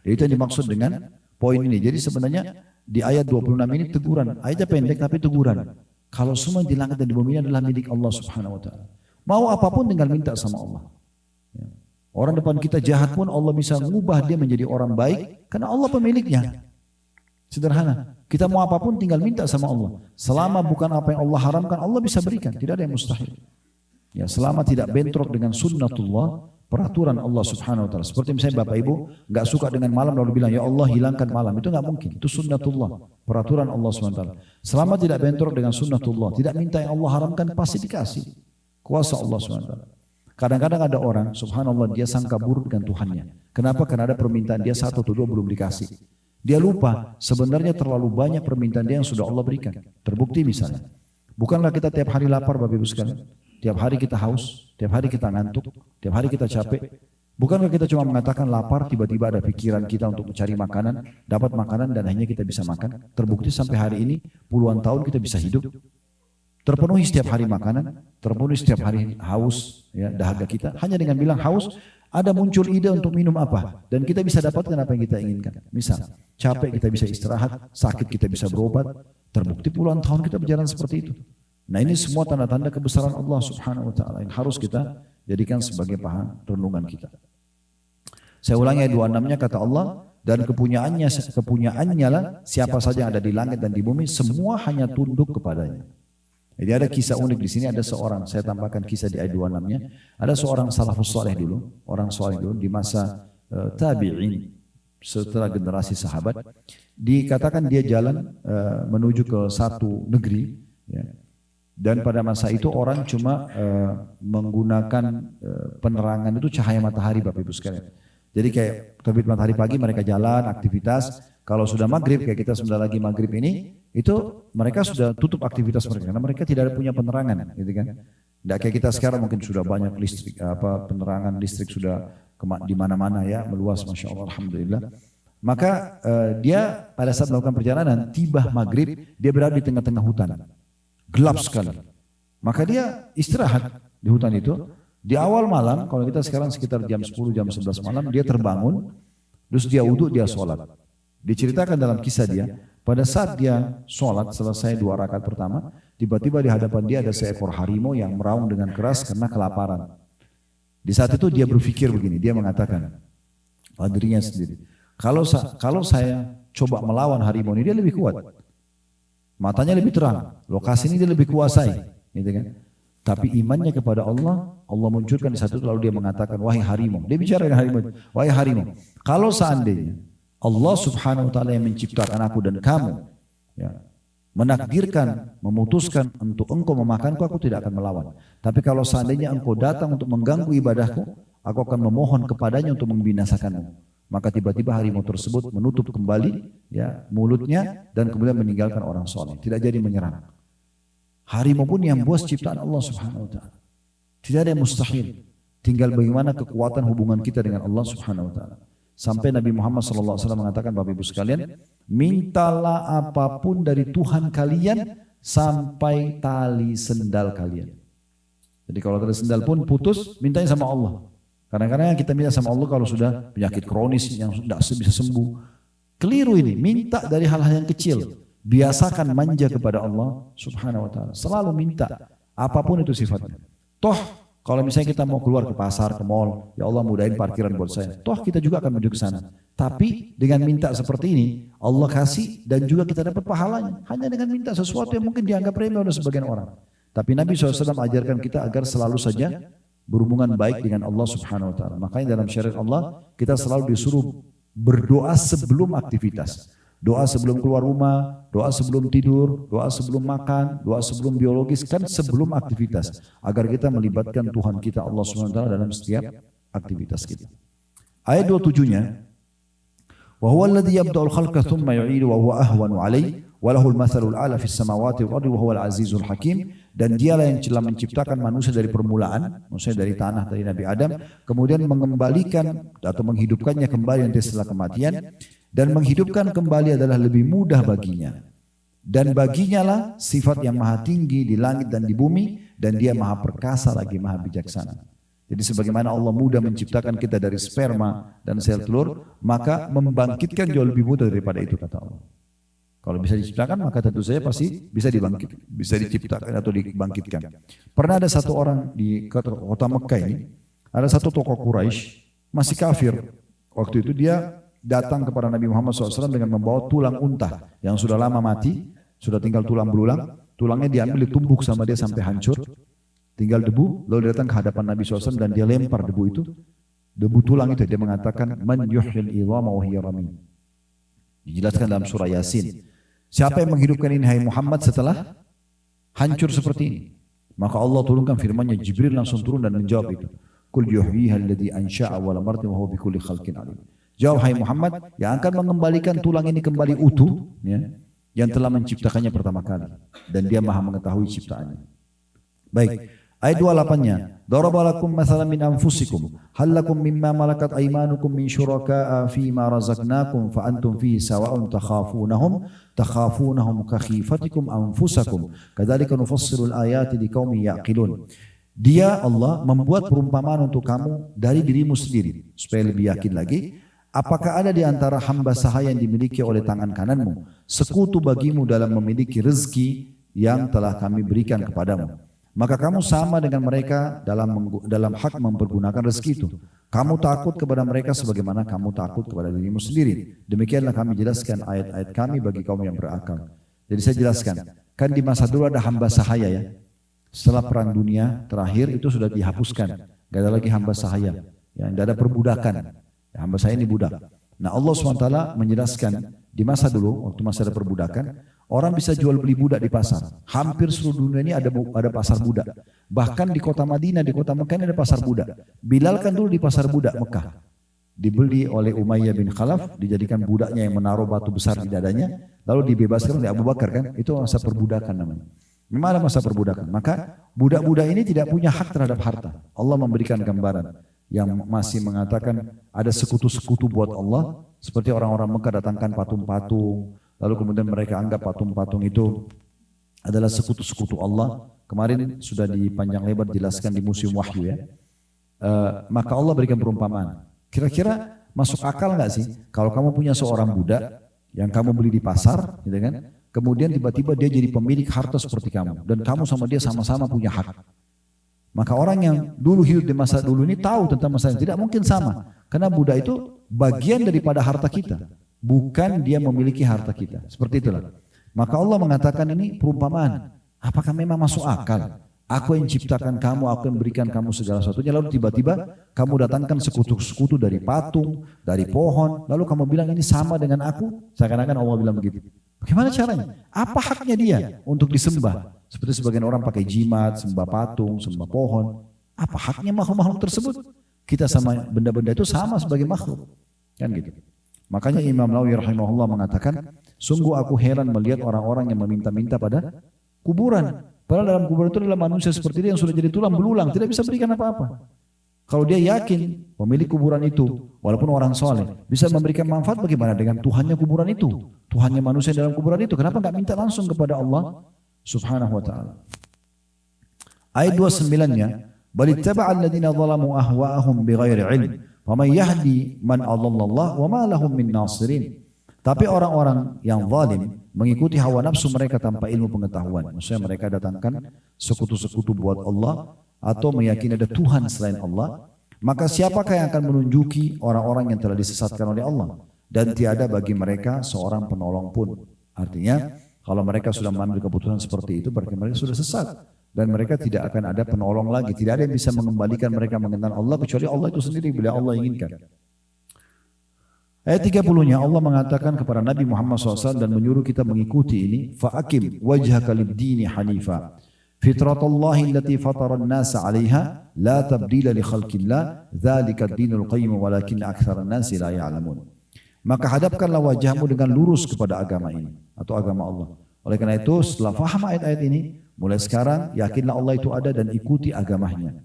Jadi itu yang dimaksud dengan poin ini. Jadi sebenarnya di ayat 26 ini teguran. Ayatnya pendek tapi teguran. Kalau semua di langit dan di bumi adalah milik Allah Subhanahu wa ta'ala. Mau apapun tinggal minta sama Allah. Orang depan kita jahat pun Allah bisa mengubah dia menjadi orang baik karena Allah pemiliknya. Sederhana. Kita mau apapun tinggal minta sama Allah. Selama bukan apa yang Allah haramkan, Allah bisa berikan. Tidak ada yang mustahil. Ya, selama tidak bentrok dengan sunnatullah, peraturan Allah Subhanahu wa ta'ala. Seperti misalnya Bapak Ibu enggak suka dengan malam lalu bilang, ya Allah hilangkan malam. Itu enggak mungkin. Itu sunnatullah, peraturan Allah Subhanahu wa ta'ala. Selama tidak bentrok dengan sunnatullah, tidak minta yang Allah haramkan, pasti dikasih. Kuasa Allah Subhanahu wa ta'ala. Kadang-kadang ada orang, subhanallah, dia sangka buruk dengan Tuhannya. Kenapa? Karena ada permintaan dia satu atau dua belum dikasih. Dia lupa, sebenarnya terlalu banyak permintaan dia yang sudah Allah berikan. Terbukti misalnya, bukanlah kita tiap hari lapar Bapak Ibu sekalian, tiap hari kita haus, tiap hari kita ngantuk, tiap hari kita capek. Bukankah kita cuma mengatakan lapar, tiba-tiba ada pikiran kita untuk mencari makanan, dapat makanan dan akhirnya kita bisa makan. Terbukti sampai hari ini, puluhan tahun kita bisa hidup. Terpenuhi setiap hari makanan, terpenuhi setiap hari haus, ya, dahaga kita. Hanya dengan bilang haus, ada muncul ide untuk minum apa. Dan kita bisa dapatkan apa yang kita inginkan. Misal, capek kita bisa istirahat, sakit kita bisa berobat. Terbukti puluhan tahun kita berjalan seperti itu. Nah ini semua tanda-tanda kebesaran Allah Subhanahu wa ta'ala yang harus kita jadikan sebagai bahan renungan kita. Saya ulangi ayat 26-nya, kata Allah, dan kepunyaannya lah siapa saja yang ada di langit dan di bumi, semua hanya tunduk kepadanya. Jadi ada kisah unik di sini, ada seorang, saya tambahkan kisah di ayat 26-nya, ada seorang salafus saleh dulu, orang saleh dulu di masa tabi'in, setelah generasi sahabat, dikatakan dia jalan menuju ke satu negeri, ya. Dan pada masa itu orang cuma menggunakan penerangan itu cahaya matahari Bapak Ibu sekalian. Jadi kayak terbit matahari pagi mereka jalan, aktivitas. Kalau sudah maghrib, kayak kita sebentar lagi maghrib ini, itu mereka sudah tutup aktivitas mereka. Karena mereka tidak ada punya penerangan, gitu kan. Tidak kayak kita sekarang mungkin sudah banyak listrik, penerangan listrik sudah di mana-mana ya, meluas, Masya Allah, Alhamdulillah. Maka dia pada saat melakukan perjalanan, tiba maghrib, dia berada di tengah-tengah hutan. Gelap sekali. Maka dia istirahat di hutan itu. Di awal malam, kalau kita sekarang sekitar jam 10, jam 11 malam, dia terbangun, terus dia wudhu, dia sholat. Diceritakan dalam kisah dia, pada saat dia sholat selesai 2 rakaat pertama, tiba-tiba di hadapan dia ada seekor harimau yang meraung dengan keras karena kelaparan. Di saat itu dia berpikir begini, dia mengatakan pada dirinya sendiri, kalau saya coba melawan harimau ini, dia lebih kuat. Matanya lebih terang, lokasi ini dia lebih kuasai, gitu kan? Tapi imannya kepada Allah, Allah munculkan di satu lalu dia mengatakan, wahai harimau. Dia bicara dengan harimau, wahai harimau, kalau seandainya Allah subhanahu wa ta'ala yang menciptakan aku dan kamu, ya, menakdirkan, memutuskan untuk engkau memakanku, aku tidak akan melawan. Tapi kalau seandainya engkau datang untuk mengganggu ibadahku, aku akan memohon kepadanya untuk membinasakanmu. Maka tiba-tiba harimau tersebut menutup kembali ya mulutnya dan kemudian meninggalkan orang soleh. Tidak jadi menyerang. Harimau pun yang buas ciptaan Allah subhanahu wa ta'ala. Tidak ada yang mustahil. Tinggal bagaimana kekuatan hubungan kita dengan Allah subhanahu wa ta'ala. Sampai Nabi Muhammad SAW mengatakan, Bapak Ibu sekalian, mintalah apapun dari Tuhan kalian sampai tali sendal kalian. Jadi kalau tali sendal pun putus, mintanya sama Allah. Kadang-kadang kita minta sama Allah kalau sudah penyakit kronis yang sudah bisa sembuh. Keliru ini, minta dari hal-hal yang kecil. Biasakan manja kepada Allah subhanahu wa ta'ala. Selalu minta, apapun itu sifatnya. Toh, kalau misalnya kita mau keluar ke pasar, ke mall, ya Allah mudahin parkiran buat saya. Toh kita juga akan menuju ke sana. Tapi dengan minta seperti ini, Allah kasih dan juga kita dapat pahalanya. Hanya dengan minta sesuatu yang mungkin dianggap remeh oleh sebagian orang. Tapi Nabi SAW ajarkan kita agar selalu saja berhubungan baik dengan Allah subhanahu wa ta'ala. Makanya dalam syariat Allah, kita selalu disuruh berdoa sebelum aktivitas. Doa sebelum keluar rumah, doa sebelum tidur, doa sebelum makan, doa sebelum biologis, kan sebelum aktivitas. Agar kita melibatkan Tuhan kita Allah SWT dalam setiap aktivitas kita. Ayat 27-nya, وَهُوَ الَّذِي يَبْدَأُ الْخَلْقَ ثُمَّ يُعِيدُ وَهُوَ أَهْوَنُ عَلَيْهِ وَلَهُ الْمَثَلُ الْأَعْلَى فِي السَّمَاوَاتِ وَالْأَرْضِ وَهُوَ الْعَزِيزُ الْحَكِيمُ. Dan dialah yang telah menciptakan manusia dari permulaan, maksudnya dari tanah, dari Nabi Adam, kemudian mengembalikan atau menghidupkannya kembali nanti setelah kematian, dan menghidupkan kembali adalah lebih mudah baginya. Dan baginya lah sifat yang maha tinggi di langit dan di bumi, dan dia maha perkasa lagi maha bijaksana. Jadi sebagaimana Allah mudah menciptakan kita dari sperma dan sel telur, maka membangkitkan jauh lebih mudah daripada itu, kata Allah. Kalau bisa diciptakan maka tentu saja pasti bisa diciptakan atau dibangkitkan. Pernah ada satu orang di kota Mekah ini, ada satu tokoh Quraisy masih kafir. Waktu itu dia datang kepada Nabi Muhammad SAW dengan membawa tulang unta yang sudah lama mati, sudah tinggal tulang belulang, tulangnya diambil ditumbuk sama dia sampai hancur, tinggal debu, lalu datang ke hadapan Nabi SAW dan dia lempar debu itu, debu tulang itu, dia mengatakan, Man yuhyil idhama wa hiya ramim. Dijelaskan dalam surah Yasin. Siapa yang menghidupkan ini hai Muhammad setelah hancur seperti ini? Maka Allah turunkan firman-Nya, Jibril langsung turun dan menjawab itu. Qul yuhyiha alladhi ansha'a awwala marratin wa huwa bikulli khalqin alim. Jawab hai Muhammad, yang akan mengembalikan tulang ini kembali utuh, ya, yang telah menciptakannya pertama kali, dan dia maha mengetahui ciptaannya. Baik. Ayat 28-nya, Darabalakum mathalan min anfusikum, hal lakum mimma malakat aymanukum min syuraka'a fima razaqnakum fa antum fihi sawa'un takhafunahum ka khifatikum anfusakum, kadzalika nufassilul ayati liqaumin yaqilun. Dia Allah membuat perumpamaan untuk kamu dari dirimu sendiri supaya lebih yakin lagi. Apakah ada di antara hamba sahaya yang dimiliki oleh tangan kananmu sekutu bagimu dalam memiliki rezeki yang telah kami berikan kepadamu? Maka kamu sama dengan mereka dalam hak mempergunakan rezeki itu. Kamu takut kepada mereka sebagaimana kamu takut kepada dirimu sendiri. Demikianlah kami jelaskan ayat-ayat kami bagi kaum yang berakal. Jadi saya jelaskan, kan di masa dulu ada hamba sahaya ya. Setelah perang dunia terakhir itu sudah dihapuskan. Gak ada lagi hamba sahaya. Ya, tidak ada perbudakan. Ya, hamba sahaya ini budak. Nah Allah SWT menjelaskan di masa dulu, waktu masa ada perbudakan, orang bisa jual beli budak di pasar. Hampir seluruh dunia ini ada pasar budak. Bahkan di kota Madinah, di kota Mekah ini ada pasar budak. Bilal kan dulu di pasar budak Mekah. dibeli oleh Umayyah bin Khalaf, dijadikan budaknya yang menaruh batu besar di dadanya, lalu dibebaskan oleh Abu Bakar kan, itu masa perbudakan namanya. Memang ada masa perbudakan, maka budak-budak ini tidak punya hak terhadap harta. Allah memberikan gambaran yang masih mengatakan ada sekutu-sekutu buat Allah, seperti orang-orang Mekah datangkan patung-patung, lalu kemudian mereka anggap patung-patung itu adalah sekutu-sekutu Allah. Kemarin sudah dipanjang lebar jelaskan di Museum Wahyu ya. Maka Allah berikan perumpamaan. Kira-kira masuk akal nggak sih kalau kamu punya seorang budak yang kamu beli di pasar, gitu kan? Kemudian tiba-tiba dia jadi pemilik harta seperti kamu dan kamu sama dia sama-sama punya hak. Maka orang yang dulu hidup di masa dulu ini tahu tentang masa ini, tidak mungkin sama. Karena budak itu bagian daripada harta kita, bukan dia memiliki harta kita. Seperti itulah. Maka Allah mengatakan ini perumpamaan. Apakah memang masuk akal? Aku yang ciptakan kamu, aku yang berikan kamu segala sesuatunya, lalu tiba-tiba kamu datangkan sekutu-sekutu dari patung, dari pohon, lalu kamu bilang ini sama dengan aku? Seakan-akan Allah bilang begitu. Bagaimana caranya? Apa haknya dia untuk disembah? Seperti sebagian orang pakai jimat, sembah patung, sembah pohon. Apa haknya makhluk-makhluk tersebut? Kita sama benda-benda itu sama sebagai makhluk. Kan gitu. Makanya Imam Nawawi rahimahullah mengatakan, sungguh aku heran melihat orang-orang yang meminta-minta pada kuburan. Padahal dalam kuburan itu adalah manusia seperti dia yang sudah jadi tulang belulang, tidak bisa berikan apa-apa. Kalau dia yakin pemilik kuburan itu, walaupun orang soleh, bisa memberikan manfaat, bagaimana dengan Tuhannya kuburan itu? Tuhannya manusia dalam kuburan itu, kenapa nggak minta langsung kepada Allah subhanahu wa ta'ala? Ayat 29-nya, balittaba'a alladziina zalamu ahwa'ahum bighairi ilm, faman yahdi man adallallah wa ma lahum min nasirin. Tapi orang-orang yang zalim mengikuti hawa nafsu mereka tanpa ilmu pengetahuan. Maksudnya mereka datangkan sekutu-sekutu buat Allah atau meyakini ada Tuhan selain Allah. Maka siapakah yang akan menunjuki orang-orang yang telah disesatkan oleh Allah? Dan tiada bagi mereka seorang penolong pun. Artinya kalau mereka sudah mengambil keputusan seperti itu berarti mereka sudah sesat. Dan mereka tidak akan ada penolong lagi. Tidak ada yang bisa mengembalikan mereka mengenal Allah kecuali Allah itu sendiri bila Allah inginkan. Ayat 30-nya Allah mengatakan kepada Nabi Muhammad SAW dan menyuruh kita mengikuti ini. Fa'akim wajhaka lid-dini hanifa. Fitratallahi allati fataran nasa 'alaiha la tabdila li khalqillah dzalika ad-dinul qayyim walakin aktsaran nasi la ya'lamun. Maka hadapkanlah wajahmu dengan lurus kepada agama ini atau agama Allah. Oleh karena itu setelah faham ayat-ayat ini, mulai sekarang yakinlah Allah itu ada dan ikuti agamanya.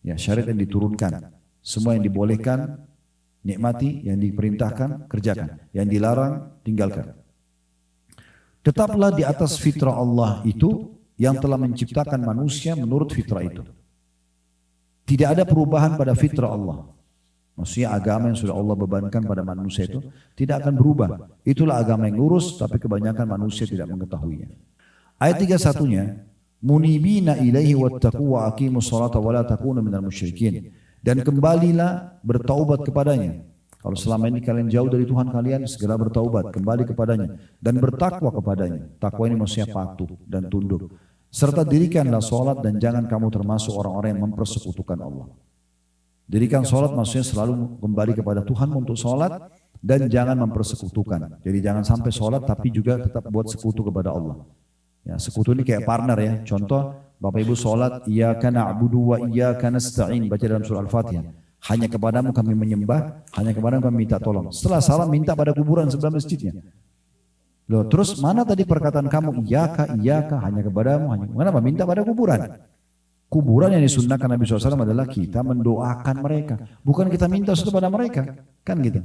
Ya, syariat yang diturunkan, semua yang dibolehkan nikmati, yang diperintahkan kerjakan, yang dilarang tinggalkan. Tetaplah di atas fitrah Allah itu yang telah menciptakan manusia menurut fitrah itu. Tidak ada perubahan pada fitrah Allah. Maksudnya agama yang sudah Allah bebankan pada manusia itu tidak akan berubah. Itulah agama yang lurus, tapi kebanyakan manusia tidak mengetahuinya. Ayat 31-nya, munibina ilaihi wattaqu wa aqimus salata wa la takunu minal musyrikin. Dan kembalilah bertaubat kepadanya. Kalau selama ini kalian jauh dari Tuhan kalian, segera bertaubat, kembali kepadanya. Dan bertakwa kepadanya. Takwa ini maksudnya patuh dan tunduk. Serta dirikanlah sholat dan jangan kamu termasuk orang-orang yang mempersekutukan Allah. Dirikan sholat maksudnya selalu kembali kepada Tuhan untuk sholat dan jangan mempersekutukan. Jadi jangan sampai sholat tapi juga tetap buat sekutu kepada Allah. Ya, sekutu ini kayak partner ya. Contoh, Bapak Ibu sholat, iyyaka na'budu wa iyyaka nasta'in, baca dalam surah Al-Fatihah. Hanya kepadamu kami menyembah, hanya kepadamu kami minta tolong. Setelah salam minta pada kuburan sebelah masjidnya. Loh, terus mana tadi perkataan kamu? Iyyaka, hanya kepadamu, hanya kenapa? Minta pada kuburan. Kuburan yang disunnahkan Nabi SAW adalah kita mendoakan mereka. Bukan kita minta sesuatu pada mereka. Kan gitu.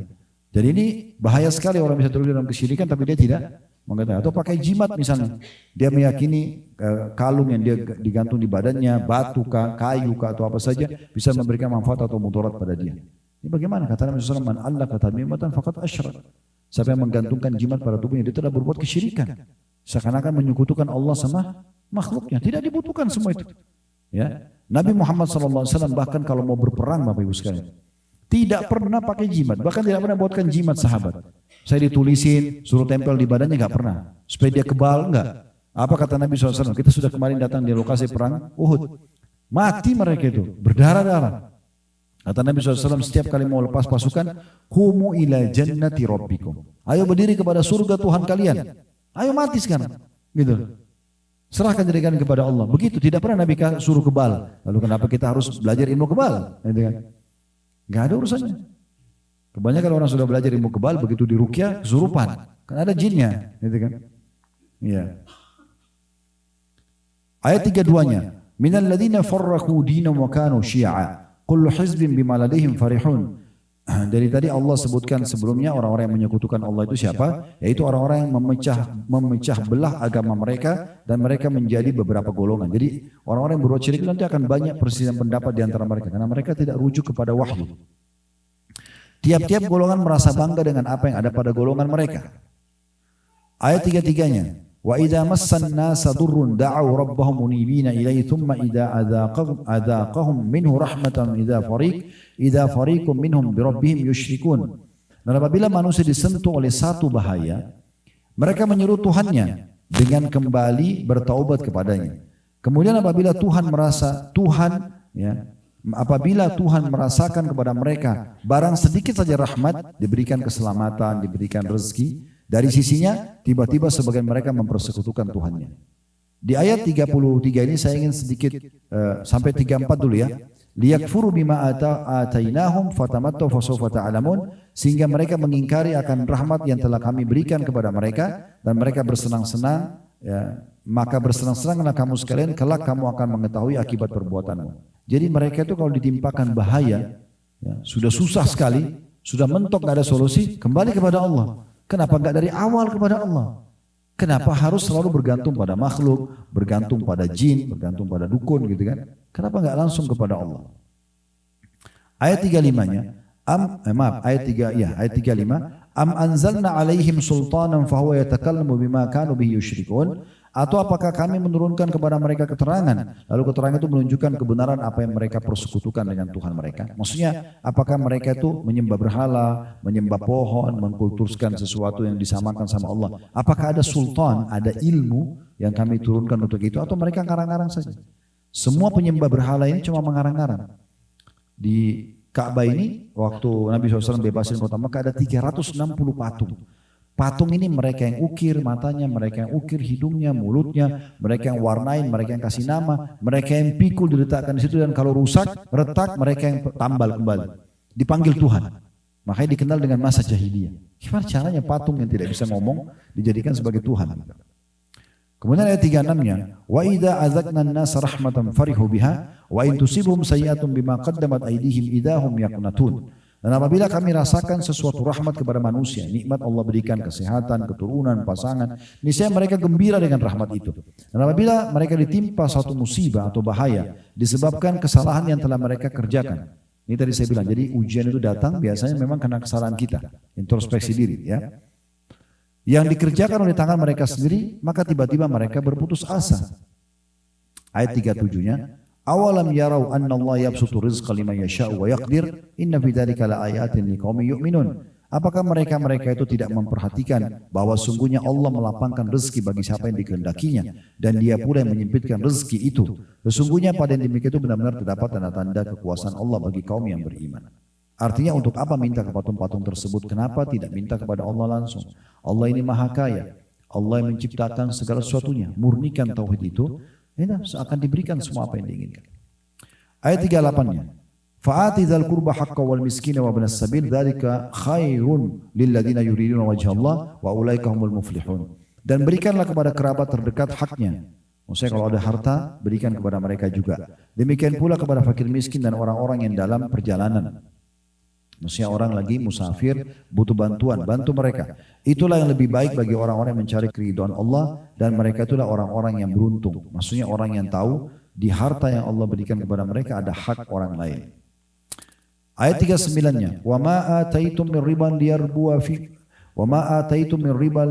Jadi ini bahaya sekali orang bisa terus dalam kesyirikan tapi dia tidak mengetahui. Atau pakai jimat misalnya. Dia meyakini kalung yang dia digantung di badannya, batu kah, kayu kah atau apa saja bisa memberikan manfaat atau mudarat pada dia. Ini bagaimana? Kata Nabi SAW, man allaka tamimatan faqad asyrak. Siapa yang menggantungkan jimat pada tubuhnya, dia telah berbuat kesyirikan. Seakan-akan menyekutukan Allah sama makhluknya. Tidak dibutuhkan semua itu. Ya, Nabi Muhammad SAW bahkan kalau mau berperang Bapak Ibu sekalian, tidak pernah pakai jimat, bahkan tidak pernah buatkan jimat sahabat. Saya ditulisin, suruh tempel di badannya nggak pernah. Supaya dia kebal enggak. Apa kata Nabi SAW? Kita sudah kemarin datang di lokasi perang Uhud. Mati mereka itu, berdarah-darah. Kata Nabi SAW setiap kali mau lepas pasukan, humu ila jannati rabbikum. Ayo berdiri kepada surga Tuhan kalian. Ayo mati sekarang. Gitu. Serahkan diri kalian kepada Allah. Begitu, tidak pernah Nabi suruh kebal. Lalu kenapa kita harus belajar ilmu kebal? Gitu kan? Gak ada urusannya. Kebanyakan orang sudah belajar ilmu kebal, begitu diruqyah kesurupan. Kan ada jinnya, gitu kan? Iya. Ayat 32-nya, minal ladzina farraqu dinahum wa kanu syi'a, kullu hizbin bima ladaihim farihun. Dari tadi Allah sebutkan sebelumnya orang-orang yang menyekutukan Allah itu siapa? Yaitu orang-orang yang memecah belah agama mereka dan mereka menjadi beberapa golongan. Jadi orang-orang yang berbuat syirik nanti akan banyak perselisihan pendapat di antara mereka karena mereka tidak rujuk kepada wahyu. Tiap-tiap golongan merasa bangga dengan apa yang ada pada golongan mereka. Ayat 33-nya, wa idza massan nasa durrun da'u rabbahum munibina ilaihi thumma idza adzaqahum minhu rahmatan idza fariqum minhum bi rabbihim yusyrikun. Dan apabila manusia disentuh oleh satu bahaya, mereka menyeru Tuhannya dengan kembali bertaubat kepadanya. Kemudian apabila Tuhan merasakan kepada mereka barang sedikit saja rahmat, diberikan keselamatan, diberikan rezeki, dari sisinya tiba-tiba sebagian mereka mempersekutukan Tuhannya. Di ayat 33 ini saya ingin sedikit sampai 34 dulu ya. Liyakfuru bima atainahum fatamattau fasawfa ta'lamun, sehingga mereka mengingkari akan rahmat yang telah kami berikan kepada mereka dan mereka bersenang-senang, ya, maka bersenang-senanglah kamu sekalian, kelak kamu akan mengetahui akibat perbuatanmu. Jadi mereka itu kalau ditimpakan bahaya, ya, sudah susah sekali, sudah mentok gak ada solusi, kembali kepada Allah. Kenapa enggak dari awal kepada Allah? Kenapa harus selalu bergantung pada makhluk, bergantung pada jin, bergantung pada dukun gitu kan? Kenapa enggak langsung kepada Allah? Ayat 35-nya, ayat 35, am anzalna alaihim sultanan fahuwa yatakallamu bima kanu bihi yusyrikun. Atau apakah kami menurunkan kepada mereka keterangan, lalu keterangan itu menunjukkan kebenaran apa yang mereka persekutukan dengan Tuhan mereka. Maksudnya apakah mereka itu menyembah berhala, menyembah pohon, mengkultuskan sesuatu yang disamakan sama Allah. Apakah ada sultan, ada ilmu yang kami turunkan untuk itu, atau mereka ngarang-ngarang saja. Semua penyembah berhala ini cuma mengarang-ngarang. Di Ka'bah ini waktu Nabi SAW bebasin kota Makkah ada 360 patung. Patung ini mereka yang ukir matanya, mereka yang ukir hidungnya, mulutnya, mereka yang warnain, mereka yang kasih nama, mereka yang pikul diletakkan di situ, dan kalau rusak, retak, mereka yang tambal kembali. Dipanggil Tuhan. Makanya dikenal dengan masa jahiliyah. Gimana caranya patung yang tidak bisa ngomong dijadikan sebagai Tuhan? Kemudian ayat 36-nya, wa idza azaqna an-nasa rahmatan farihu biha wa in tusibhum sayyi'atun bima qaddamat aydihim idahum yaqnatun. Dan apabila kami rasakan sesuatu rahmat kepada manusia, nikmat Allah berikan kesehatan, keturunan, pasangan, niscaya mereka gembira dengan rahmat itu. Dan apabila mereka ditimpa suatu musibah atau bahaya disebabkan kesalahan yang telah mereka kerjakan. Ini tadi saya bilang, jadi ujian itu datang biasanya memang karena kesalahan kita, introspeksi diri ya. Yang dikerjakan oleh tangan mereka sendiri, maka tiba-tiba mereka berputus asa. Ayat 37-nya, awalam yarau anna Allah yabsutu rizqa liman yasha'u wa yaqdir inna fi dzalika laayatin liqaumin yu'minun. Apakah mereka itu tidak memperhatikan bahwa sungguhnya Allah melapangkan rezeki bagi siapa yang dikehendakinya dan dia pula yang menyempitkan rezeki itu. Sesungguhnya pada yang demikian itu benar-benar terdapat tanda-tanda kekuasaan Allah bagi kaum yang beriman. Artinya untuk apa minta ke patung-patung tersebut? Kenapa tidak minta kepada Allah langsung? Allah ini maha kaya. Allah yang menciptakan segala sesuatunya. Murnikan tauhid itu, akan diberikan semua apa yang diinginkan. Ayat 38-nya. Fa'ati dzal qurba haqqan wal miskina wa ibnas sabil dzalika khairun lil ladzina yuriduna wajha Allah wa ulaika humul muflihun. Dan berikanlah kepada kerabat terdekat haknya. Maksudnya kalau ada harta, berikan kepada mereka juga. Demikian pula kepada fakir miskin dan orang-orang yang dalam perjalanan. Maksudnya orang lagi musafir, butuh bantuan, bantu mereka. Itulah yang lebih baik bagi orang-orang yang mencari keridhaan Allah, dan mereka itulah orang-orang yang beruntung. Maksudnya orang yang tahu di harta yang Allah berikan kepada mereka ada hak orang lain. Ayat 39-nya, wa ma ataitum min riban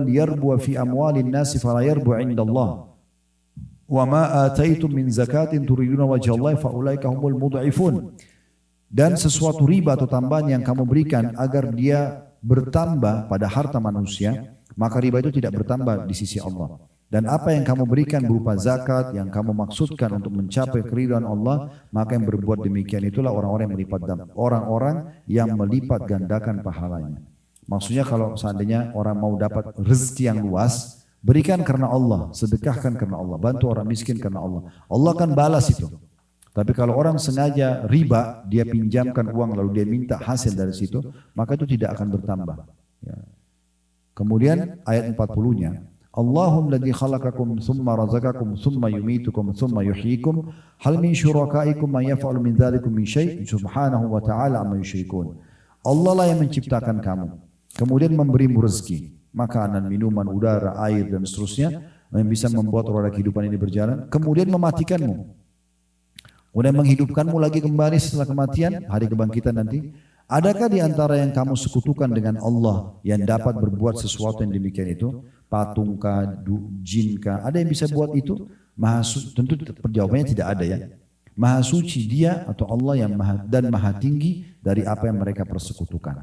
liyarbu fi amwalin nasi fala yarbu 'indallah. Wa ma ataitum min zakatin turiduna wajha Allah fa ulaika humul mudha'ifun. Dan sesuatu riba atau tambahan yang kamu berikan agar dia bertambah pada harta manusia, maka riba itu tidak bertambah di sisi Allah. Dan apa yang kamu berikan berupa zakat yang kamu maksudkan untuk mencapai keridhaan Allah, maka yang berbuat demikian itulah orang-orang yang melipat gandakan pahalanya. Maksudnya kalau seandainya orang mau dapat rezeki yang luas, berikan karena Allah, sedekahkan karena Allah, bantu orang miskin karena Allah. Allah akan balas itu. Tapi kalau orang sengaja riba, dia pinjamkan uang lalu dia minta hasil dari situ, maka itu tidak akan bertambah. Ya. Kemudian ayat 40-nya, Allahum ladzi khalaqakum thumma razaqakum thumma yumitukum thumma yuhyikum hal min syurakaikum man yaf'alu min dzalikum min syai' subhanahu wa ta'ala amma yusyrikun. Allah lah yang menciptakan kamu, kemudian memberimu rezeki, makanan, minuman, udara, air dan seterusnya yang bisa membuat roda kehidupan ini berjalan, kemudian mematikanmu. Kemudian menghidupkanmu lagi kembali setelah kematian, hari kebangkitan nanti. Adakah di antara yang kamu sekutukan dengan Allah yang dapat berbuat sesuatu yang demikian itu? Patungkah, jinkah? Ada yang bisa buat itu? Tentu jawabannya tidak ada ya. Maha suci dia atau Allah yang maha tinggi dari apa yang mereka persekutukan.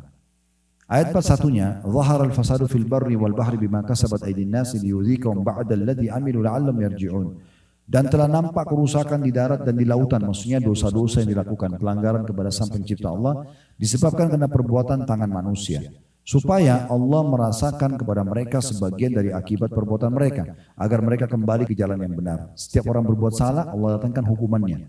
Ayat 41-nya, Zahara al-fasadu fil barri wal bahri bima kasabat aydin nasi liyudhikahum ba'da alladhi amilu la'allam yarji'un. Dan telah nampak kerusakan di darat dan di lautan, maksudnya dosa-dosa yang dilakukan, pelanggaran kepada Sang Pencipta Allah, disebabkan karena perbuatan tangan manusia. Supaya Allah merasakan kepada mereka sebagian dari akibat perbuatan mereka, agar mereka kembali ke jalan yang benar. Setiap orang berbuat salah, Allah datangkan hukumannya,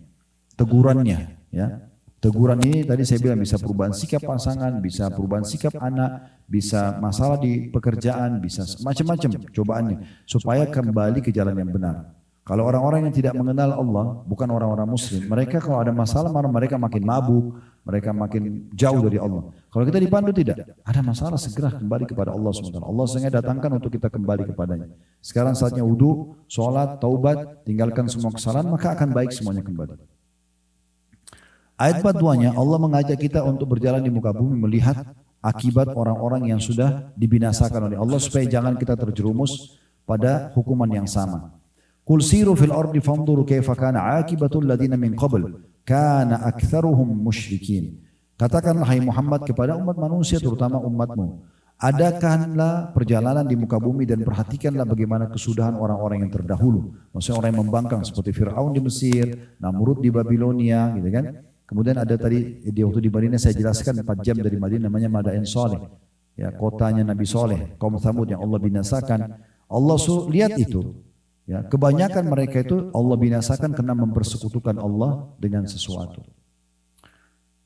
tegurannya. Ya. Teguran ini tadi saya bilang bisa perubahan sikap pasangan, bisa perubahan sikap anak, bisa masalah di pekerjaan, bisa macam-macam cobaannya, supaya kembali ke jalan yang benar. Kalau orang-orang yang tidak mengenal Allah, bukan orang-orang muslim, mereka kalau ada masalah mereka makin mabuk, mereka makin jauh dari Allah. Kalau kita dipandu tidak, ada masalah segera kembali kepada Allah SWT. Allah sengaja datangkan untuk kita kembali kepadanya. Sekarang saatnya wudu, sholat, taubat, tinggalkan semua kesalahan, maka akan baik semuanya kembali. Ayat 42-nya Allah mengajak kita untuk berjalan di muka bumi melihat akibat orang-orang yang sudah dibinasakan oleh Allah supaya jangan kita terjerumus pada hukuman yang sama. Qul siru fil ardi fanzuru kaifa kana aqibatul ladina min qabl kana aktsaruhum musyrikin. Katakanlah hai Muhammad kepada umat manusia terutama umatmu, adakanlah perjalanan di muka bumi dan perhatikanlah bagaimana kesudahan orang-orang yang terdahulu. Maksudnya orang yang membangkang seperti Fir'aun di Mesir, Namrud di Babilonia gitu kan. Kemudian ada tadi di waktu di Madinah saya jelaskan 4 jam dari Madinah namanya Madain Saleh. Ya, kotanya Nabi Saleh, kaum Tsamud yang Allah binasakan. Allah lihat itu. Ya, kebanyakan mereka itu Allah binasakan karena mempersekutukan Allah dengan sesuatu.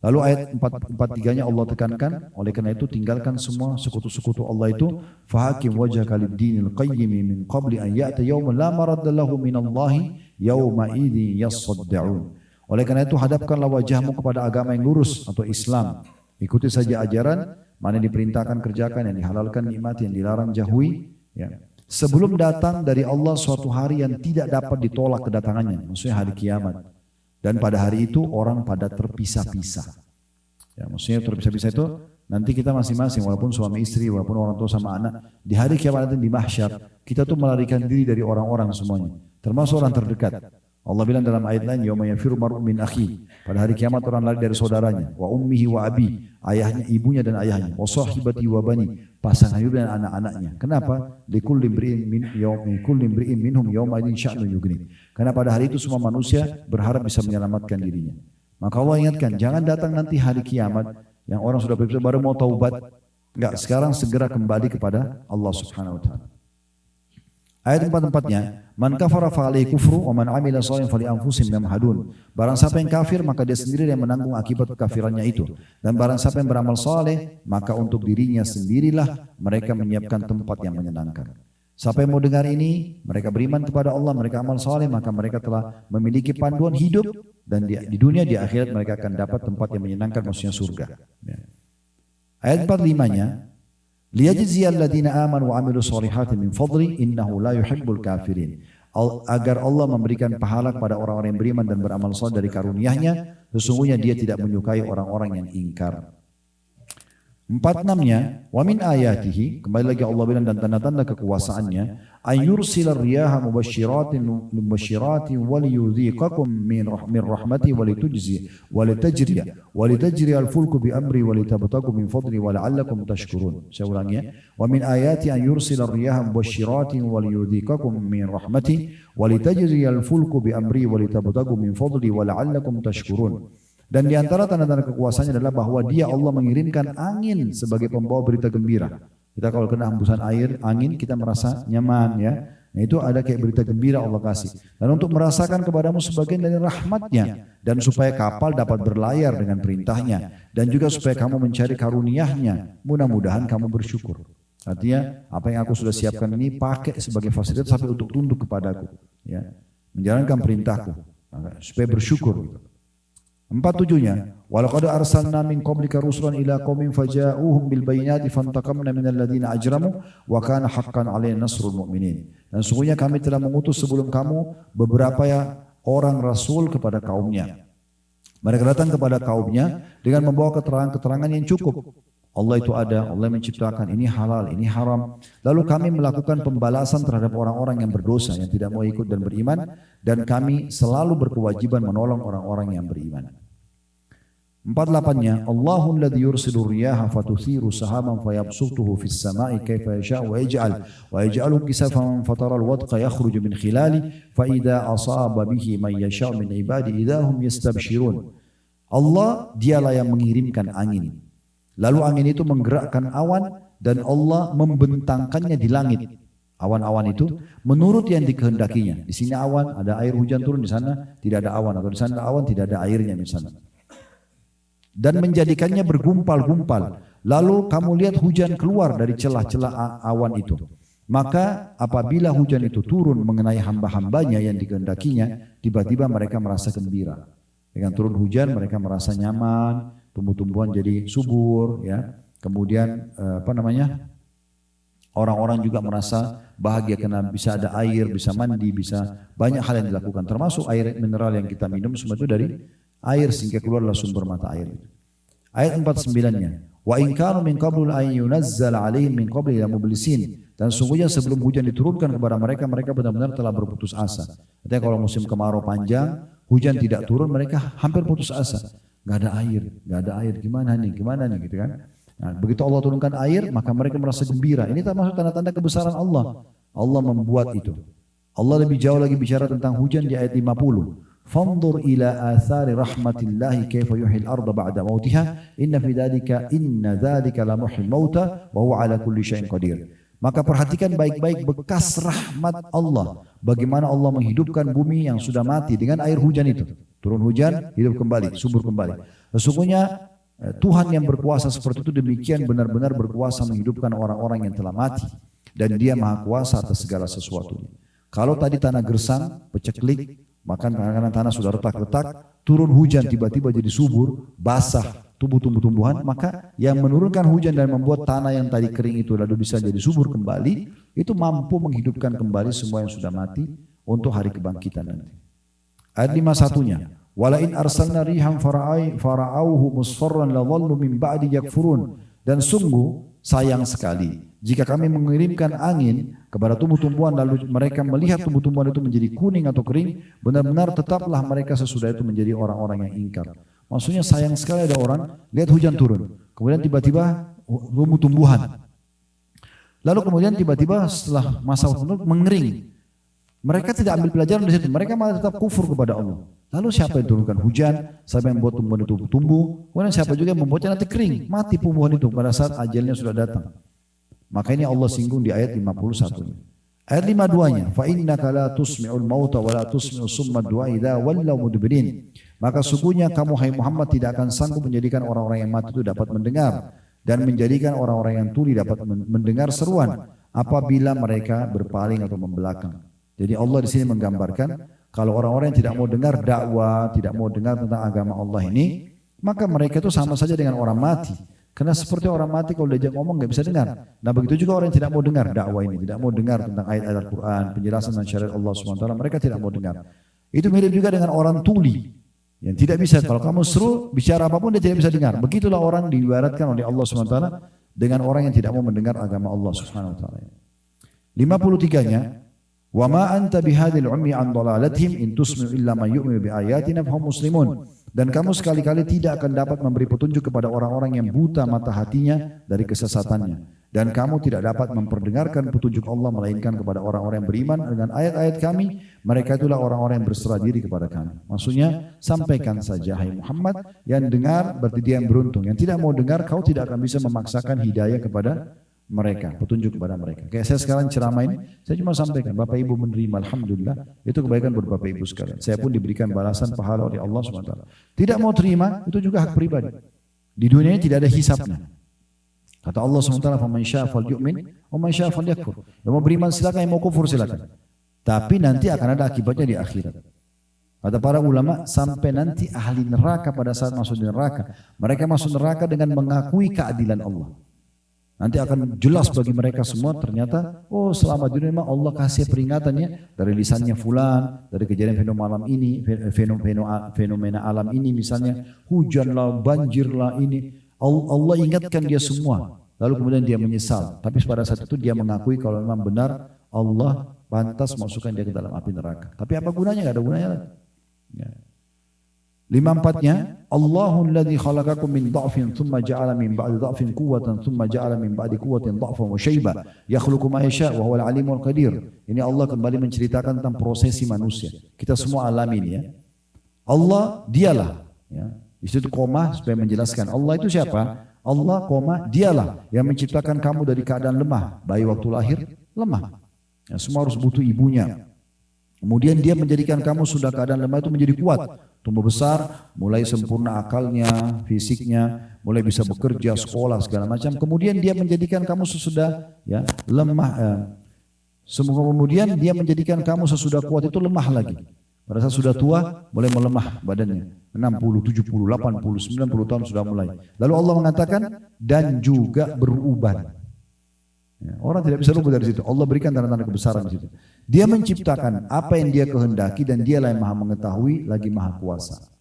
Lalu ayat 43-nya Allah tekankan, oleh karena itu tinggalkan semua sekutu-sekutu Allah itu, fahakim wajhaka lid-dinil qayyim min qabli an ya'ta yawmun la maradda lahu minallahi yawma idzin yasaddaun. Oleh karena itu hadapkanlah wajahmu kepada agama yang lurus atau Islam. Ikuti saja ajaran, mana yang diperintahkan kerjakan, yang dihalalkan nikmati, yang dilarang jauhi, ya. Sebelum datang dari Allah suatu hari yang tidak dapat ditolak kedatangannya, maksudnya hari kiamat. Dan pada hari itu orang pada terpisah-pisah. Ya, maksudnya terpisah-pisah itu nanti kita masing-masing, walaupun suami istri, walaupun orang tua sama anak, di hari kiamat nanti di mahsyar, kita tuh melarikan diri dari orang-orang semuanya, termasuk orang terdekat. Allah bilang dalam ayat lain, yauma yafiru mar'u min akhi. Pada hari kiamat orang lari dari saudaranya, wa ummihi wa abi, ayahnya, ibunya dan ayahnya, wa sahibati wa bani, pasangan hidup dan anak-anaknya. Kenapa? Likulli imri'in minhum yawma idzin sya'nun yughni. Karena pada hari itu semua manusia berharap bisa menyelamatkan dirinya. Maka Allah ingatkan, jangan datang nanti hari kiamat yang orang sudah berpisah baru mau taubat. Enggak, sekarang segera kembali kepada Allah Subhanahu wa taala. Ayat 44-nya, man kafara fa alaihi kufru wa man amila shalihan fali anfusihim yamhadun. Barang siapa yang kafir maka dia sendiri yang menanggung akibat kekafirannya itu. Dan barang siapa yang beramal saleh maka untuk dirinya sendirilah mereka menyiapkan tempat yang menyenangkan. Siapa yang mau dengar ini, mereka beriman kepada Allah, mereka amal saleh, maka mereka telah memiliki panduan hidup dan di dunia di akhirat mereka akan dapat tempat yang menyenangkan, maksudnya surga. Ayat 45-nya, liyajziyal ladzina amanu wa amilus solihati min fadli innahu la yuhibbul kafirin. Agar Allah memberikan pahala kepada orang-orang yang beriman dan beramal saleh dari karunia-Nya, sesungguhnya Dia tidak menyukai orang-orang yang ingkar. 46-nya, wa min ayatihi, kembali lagi Allah bilang dan tanda-tanda kekuasaannya, ayyursilar riyaha mubashiratin waliyudhiqakum min rahmati walitajri al-fulku bi amri walitabtagu min fadli wala'allakum tashkurun. Saya ulangi ya. Wa min ayati ayyursilar riyaha mubashiratin waliyudhiqakum min rahmati walitajri al-fulku bi amri walitabtagu min fadli wala'allakum tashkurun. Dan di antara tanda-tanda kekuasaannya adalah bahwa Dia Allah mengirimkan angin sebagai pembawa berita gembira. Kita kalau kena hembusan angin kita merasa nyaman ya. Nah itu ada kayak berita gembira Allah kasih. Dan untuk merasakan kepadamu sebagian dari rahmatnya. Dan supaya kapal dapat berlayar dengan perintahnya. Dan juga supaya kamu mencari karuniahnya. Mudah-mudahan kamu bersyukur. Artinya apa yang aku sudah siapkan ini pakai sebagai fasilitas sampai untuk tunduk kepadaku. Ya. Menjalankan perintahku. Supaya bersyukur. Gitu. 47-nya, walaqad arsalna min qablika rusulan ila qaumin faja'uhum bil bayyinati fantaqamna minal ladzina ajramu wa kana haqqan 'alaina nasrul mu'minin. Dan sungguhnya kami telah mengutus sebelum kamu beberapa orang rasul kepada kaumnya. Mereka datang kepada kaumnya dengan membawa keterangan-keterangan yang cukup. Allah itu ada, Allah menciptakan, ini halal, ini haram. Lalu kami melakukan pembalasan terhadap orang-orang yang berdosa, yang tidak mau ikut dan beriman. Dan kami selalu berkewajiban menolong orang-orang yang beriman. 48-nya, Allahul ladzi yursilu riyaha fatuthiru sahaban fayabsutuhu fis sama'i kaifa yasha'u wa yaj'alu kisafan fataral wadqa yakhruju min khilali fa idza asaba bihi man yasha'u min ibadi idahum yastabshirun. Allah dialah yang mengirimkan angin. Lalu angin itu menggerakkan awan dan Allah membentangkannya di langit. Awan-awan itu menurut yang dikehendakinya. Di sini awan ada air hujan turun, di sana tidak ada awan, atau di sana awan tidak ada airnya misalnya. Dan menjadikannya bergumpal-gumpal. Lalu kamu lihat hujan keluar dari celah-celah awan itu. Maka apabila hujan itu turun mengenai hamba-hambanya yang dikehendakinya, tiba-tiba mereka merasa gembira. Dengan turun hujan mereka merasa nyaman, tumbuh-tumbuhan jadi subur, ya. Kemudian orang-orang juga merasa bahagia karena bisa ada air, bisa mandi, bisa banyak hal yang dilakukan. Termasuk air mineral yang kita minum semua itu dari air sehingga keluarlah sumber mata air. Ayat 49-nya. Wa in kanu min qablu an yunazzala 'alaihim min qabli la mublisin. Dan sungguhnya sebelum hujan diturunkan kepada mereka, mereka benar-benar telah berputus asa. Artinya kalau musim kemarau panjang, hujan tidak turun, mereka hampir putus asa. Gak ada air, gimana nih gitu kan. Nah, begitu Allah turunkan air, maka mereka merasa gembira. Ini termasuk tanda-tanda kebesaran Allah. Allah membuat itu. Allah lebih jauh lagi bicara tentang hujan di ayat 50. Fanzur ila athari rahmatillahi kaifa yuhyil arda ba'da mautiha inna dzalika la muhyil mauta wa huwa ala kulli syai'in qadir. Maka perhatikan baik-baik bekas rahmat Allah. Bagaimana Allah menghidupkan bumi yang sudah mati dengan air hujan itu. Turun hujan, hidup kembali, subur kembali. Sesungguhnya Tuhan yang berkuasa seperti itu demikian benar-benar berkuasa menghidupkan orang-orang yang telah mati. Dan dia maha kuasa atas segala sesuatu. Kalau tadi tanah gersang, peceklik, maka karena tanah sudah retak-retak, turun hujan tiba-tiba jadi subur, basah, tumbuh-tumbuhan, maka yang menurunkan hujan dan membuat tanah yang tadi kering itu lalu bisa jadi subur kembali, itu mampu menghidupkan kembali semua yang sudah mati untuk hari kebangkitan nanti. Ayat 51-nya, walain arsalna rihan fara'auhu musfarran la dhallu min ba'di yakfurun. Dan sungguh sayang sekali jika kami mengirimkan angin kepada tumbuh-tumbuhan lalu mereka melihat tumbuh-tumbuhan itu menjadi kuning atau kering, benar-benar tetaplah mereka sesudah itu menjadi orang-orang yang ingkar. Maksudnya sayang sekali ada orang lihat hujan turun, kemudian tiba-tiba tumbuh-tumbuhan. Lalu kemudian tiba-tiba setelah masa waktu mengering. Mereka tidak ambil pelajaran di situ, mereka malah tetap kufur kepada Allah. Lalu siapa yang turunkan hujan, siapa yang membuat tumbuhan itu tumbuh, kemudian siapa juga yang membuatnya nanti kering, mati tumbuhan itu pada saat ajalnya sudah datang. Maka ini Allah singgung di ayat 51-nya. Ayat 52-nya, fa innaka la tusmi'ul mauta wa la tusmi'us summa du'a idza wallaw mudbirin. Maka sungguhnya kamu hai Muhammad tidak akan sanggup menjadikan orang-orang yang mati itu dapat mendengar dan menjadikan orang-orang yang tuli dapat mendengar seruan apabila mereka berpaling atau membelakang. Jadi Allah di sini menggambarkan kalau orang-orang yang tidak mau dengar dakwah, tidak mau dengar tentang agama Allah ini, maka mereka itu sama saja dengan orang mati. Karena seperti orang mati kalau diajak ngomong nggak bisa dengar. Nah begitu juga orang yang tidak mau dengar dakwah ini, tidak mau dengar tentang ayat-ayat Al-Quran, penjelasan dan syariat Allah SWT, mereka tidak mau dengar. Itu mirip juga dengan orang tuli yang tidak bisa, kalau kamu seru bicara apapun dia tidak bisa dengar. Begitulah orang diibaratkan oleh Allah SWT dengan orang yang tidak mau mendengar agama Allah SWT. 53-nya, wa ma anta bihadil ummi an dalalatihim in tusmi'u illa man yu'minu bi ayatina fahum muslimun. Dan kamu sekali-kali tidak akan dapat memberi petunjuk kepada orang-orang yang buta mata hatinya dari kesesatannya. Dan kamu tidak dapat memperdengarkan petunjuk Allah melainkan kepada orang-orang yang beriman dengan ayat-ayat kami. Mereka itulah orang-orang yang berserah diri kepada kami. Maksudnya sampaikan saja hai Muhammad, yang dengar berarti dia yang beruntung. Yang tidak mau dengar kau tidak akan bisa memaksakan hidayah kepada mereka, petunjuk kepada mereka. Kayak saya sekarang ceramah ini, saya cuma sampaikan, Bapak Ibu menerima, Alhamdulillah, itu kebaikan buat Bapak Ibu sekalian. Saya pun diberikan balasan pahala oleh Allah SWT. Tidak mau terima, itu juga hak pribadi. Di dunia ini tidak ada hisabnya. Kata Allah SWT, "Faman syaa'a falyu'min, wa man syaa'a falyakfur." Yang mau beriman silakan, yang mau kufur silakan. Tapi nanti akan ada akibatnya di akhirat. Kata para ulama, sampai nanti ahli neraka pada saat masuk di neraka, mereka masuk neraka dengan mengakui keadilan Allah. Nanti akan jelas bagi mereka semua ternyata, oh selama dunia memang Allah kasih peringatannya dari lisannya fulan, dari kejadian fenomena alam ini, fenomena alam ini misalnya, hujanlah, banjirlah ini. Allah ingatkan dia semua, lalu kemudian dia menyesal. Tapi pada saat itu dia mengakui kalau memang benar Allah pantas masukkan dia ke dalam api neraka. Tapi apa gunanya? Gak ada gunanya lagi. Ya. 5-4-nya, Allahul ladzi khalaqakum min dha'fin thumma ja'ala min ba'di dha'fin quwwatan thumma ja'ala min ba'di quwwatin dha'fan wa syaiba yakhluqu ma yasha' wa huwal alimul qadir. Ini Allah kembali menceritakan tentang prosesi manusia. Kita semua alami ini ya. Allah dialah ya. Di situ koma supaya menjelaskan Allah itu siapa? Allah koma dialah yang menciptakan kamu dari keadaan lemah. Bayi waktu lahir lemah. Ya, semua harus butuh ibunya. Kemudian dia menjadikan kamu sudah keadaan lemah itu menjadi kuat. Tumbuh besar, mulai sempurna akalnya, fisiknya, mulai bisa bekerja, sekolah, segala macam. Kemudian dia menjadikan kamu sesudah ya, lemah. Kemudian dia menjadikan kamu sesudah kuat itu lemah lagi. Pada saat sudah tua, mulai melemah badannya. 60, 70, 80, 90 tahun sudah mulai. Lalu Allah mengatakan, dan juga beruban. Ya, orang tidak bisa luput dari situ. Allah berikan tanda-tanda kebesaran di situ. Dia menciptakan apa yang dia kehendaki dan dialah yang maha mengetahui lagi maha kuasa.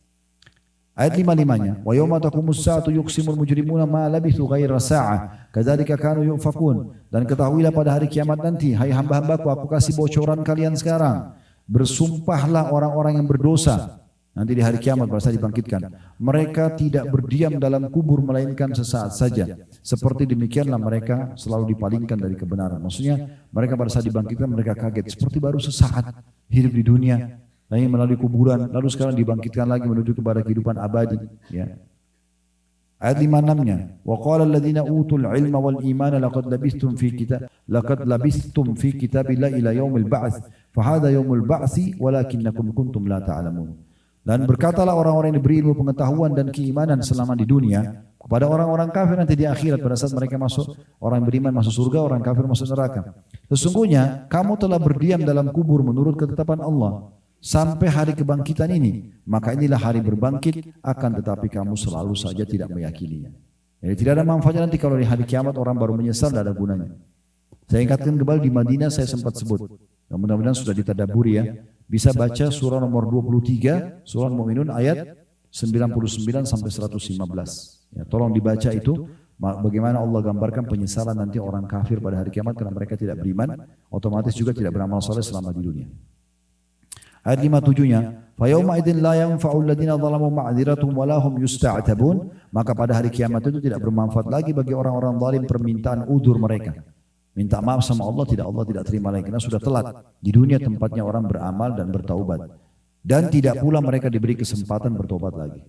Ayat 55-nya, wa yauma taqumus saatu yuqsimul mujrimuna ma labithu ghaira sa'ah kadzalika kanu yufakun. Dan ketahuilah pada hari kiamat nanti, hai hamba-hambaku, aku kasih bocoran kalian sekarang. Bersumpahlah orang-orang yang berdosa. Nanti di hari kiamat pada saat dibangkitkan, mereka tidak berdiam dalam kubur melainkan sesaat saja. Seperti demikianlah mereka selalu dipalingkan dari kebenaran. Maksudnya mereka pada saat dibangkitkan mereka kaget seperti baru sesaat hidup di dunia, lalu melalui kuburan, lalu sekarang dibangkitkan lagi menuju kepada kehidupan abadi. Ya. Ayat 56-nya, wa qala alladziina utul ilma wal imana laqad labistum fi kitabillah ila yaumil ba'ts fa hadha yaumul ba'tsi walakinnakum kuntum la ta'lamun. Dan berkatalah orang-orang yang diberi ilmu pengetahuan dan keimanan selama di dunia kepada orang-orang kafir nanti di akhirat pada saat mereka masuk, orang yang beriman masuk surga, orang kafir masuk neraka. Sesungguhnya kamu telah berdiam dalam kubur menurut ketetapan Allah sampai hari kebangkitan ini, maka inilah hari berbangkit, akan tetapi kamu selalu saja tidak meyakininya. Jadi tidak ada manfaatnya nanti kalau di hari kiamat orang baru menyesal, tidak ada gunanya. Saya ingatkan kembali di Madinah saya sempat sebut, mudah-mudahan sudah ditadaburi ya. Bisa baca surah nomor 23, surah Mu'minun ayat 99 sampai 115. Ya, tolong dibaca itu, bagaimana Allah gambarkan penyesalan nanti orang kafir pada hari kiamat karena mereka tidak beriman, otomatis juga tidak beramal saleh selama di dunia. Ayat 57-nya, fa yauma idzin la yanfa'u alladziina dzalamu ma'dziratuhum wa lahum yusta'tabun, maka pada hari kiamat itu tidak bermanfaat lagi bagi orang-orang zalim permintaan udzur mereka. Minta maaf sama Allah tidak terima lagi karena sudah telat. Di dunia tempatnya orang beramal dan bertaubat. Dan tidak pula mereka diberi kesempatan bertobat lagi.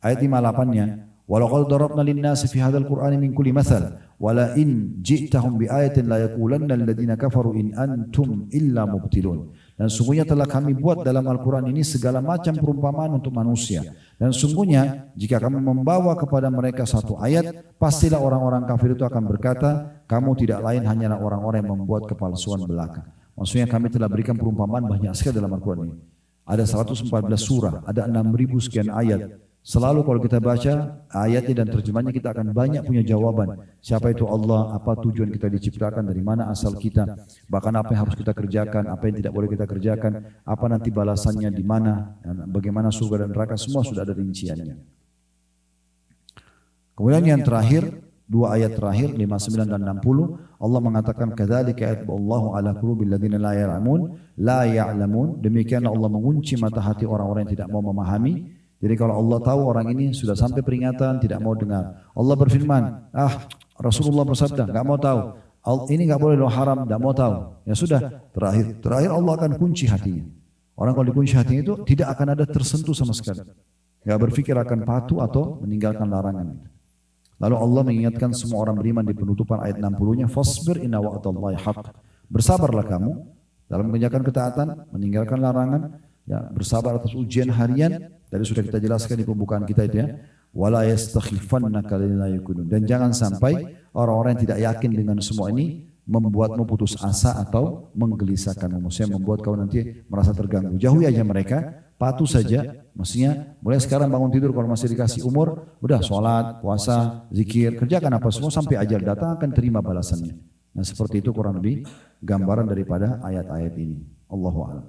Ayat 58-nya, walaqad darabna lin-nasi fi hadzal qur'ani min kulli mathal wala in ji'tahum bi ayatin la yaqulanna alladziina kafaru in antum illa mubtilun. Dan sungguhnya telah kami buat dalam Al-Quran ini segala macam perumpamaan untuk manusia. Dan sungguhnya jika kami membawa kepada mereka satu ayat, pastilah orang-orang kafir itu akan berkata, kamu tidak lain hanyalah orang-orang yang membuat kepalsuan belaka. Maksudnya kami telah berikan perumpamaan banyak sekali dalam Al-Quran ini. Ada 114 surah, ada 6.000 sekian ayat. Selalu kalau kita baca ayatnya dan terjemahnya kita akan banyak punya jawaban. Siapa itu Allah, apa tujuan kita diciptakan, dari mana asal kita, bahkan apa yang harus kita kerjakan, apa yang tidak boleh kita kerjakan, apa nanti balasannya di mana, bagaimana surga dan neraka, semua sudah ada rinciannya. Kemudian yang terakhir, dua ayat terakhir 59 dan 60, Allah mengatakan kadzalika yatba'ullahu ala qulubil ladzina la ya'lamun. Demikianlah Allah mengunci mata hati orang-orang yang tidak mau memahami. Jadi kalau Allah tahu orang ini sudah sampai peringatan tidak mau dengar. Allah berfirman, Rasulullah bersabda, enggak mau tahu. Ini enggak boleh, haram, enggak mau tahu. Ya sudah, terakhir Allah akan kunci hatinya. Orang kalau dikunci hatinya itu tidak akan ada tersentuh sama sekali. Enggak berpikir akan patuh atau meninggalkan larangan. Lalu Allah mengingatkan semua orang beriman di penutupan ayat 60-nya, fasbir inna wa'dallahi haq. Bersabarlah kamu dalam mengerjakan ketaatan, meninggalkan larangan, ya, bersabar atas ujian harian. Tadi sudah kita jelaskan di pembukaan kita itu ya. Wala yastakhifannaka lillazina yuqinun. Dan jangan sampai orang-orang yang tidak yakin dengan semua ini membuatmu putus asa atau menggelisahkanmu. Maksudnya membuat kau nanti merasa terganggu. Jauhi aja mereka, patuh saja. Maksudnya mulai sekarang bangun tidur kalau masih dikasih umur, udah sholat, puasa, zikir, kerjakan apa semua sampai ajal datang akan terima balasannya. Nah seperti itu kurang lebih gambaran daripada ayat-ayat ini. Allahu a'lam.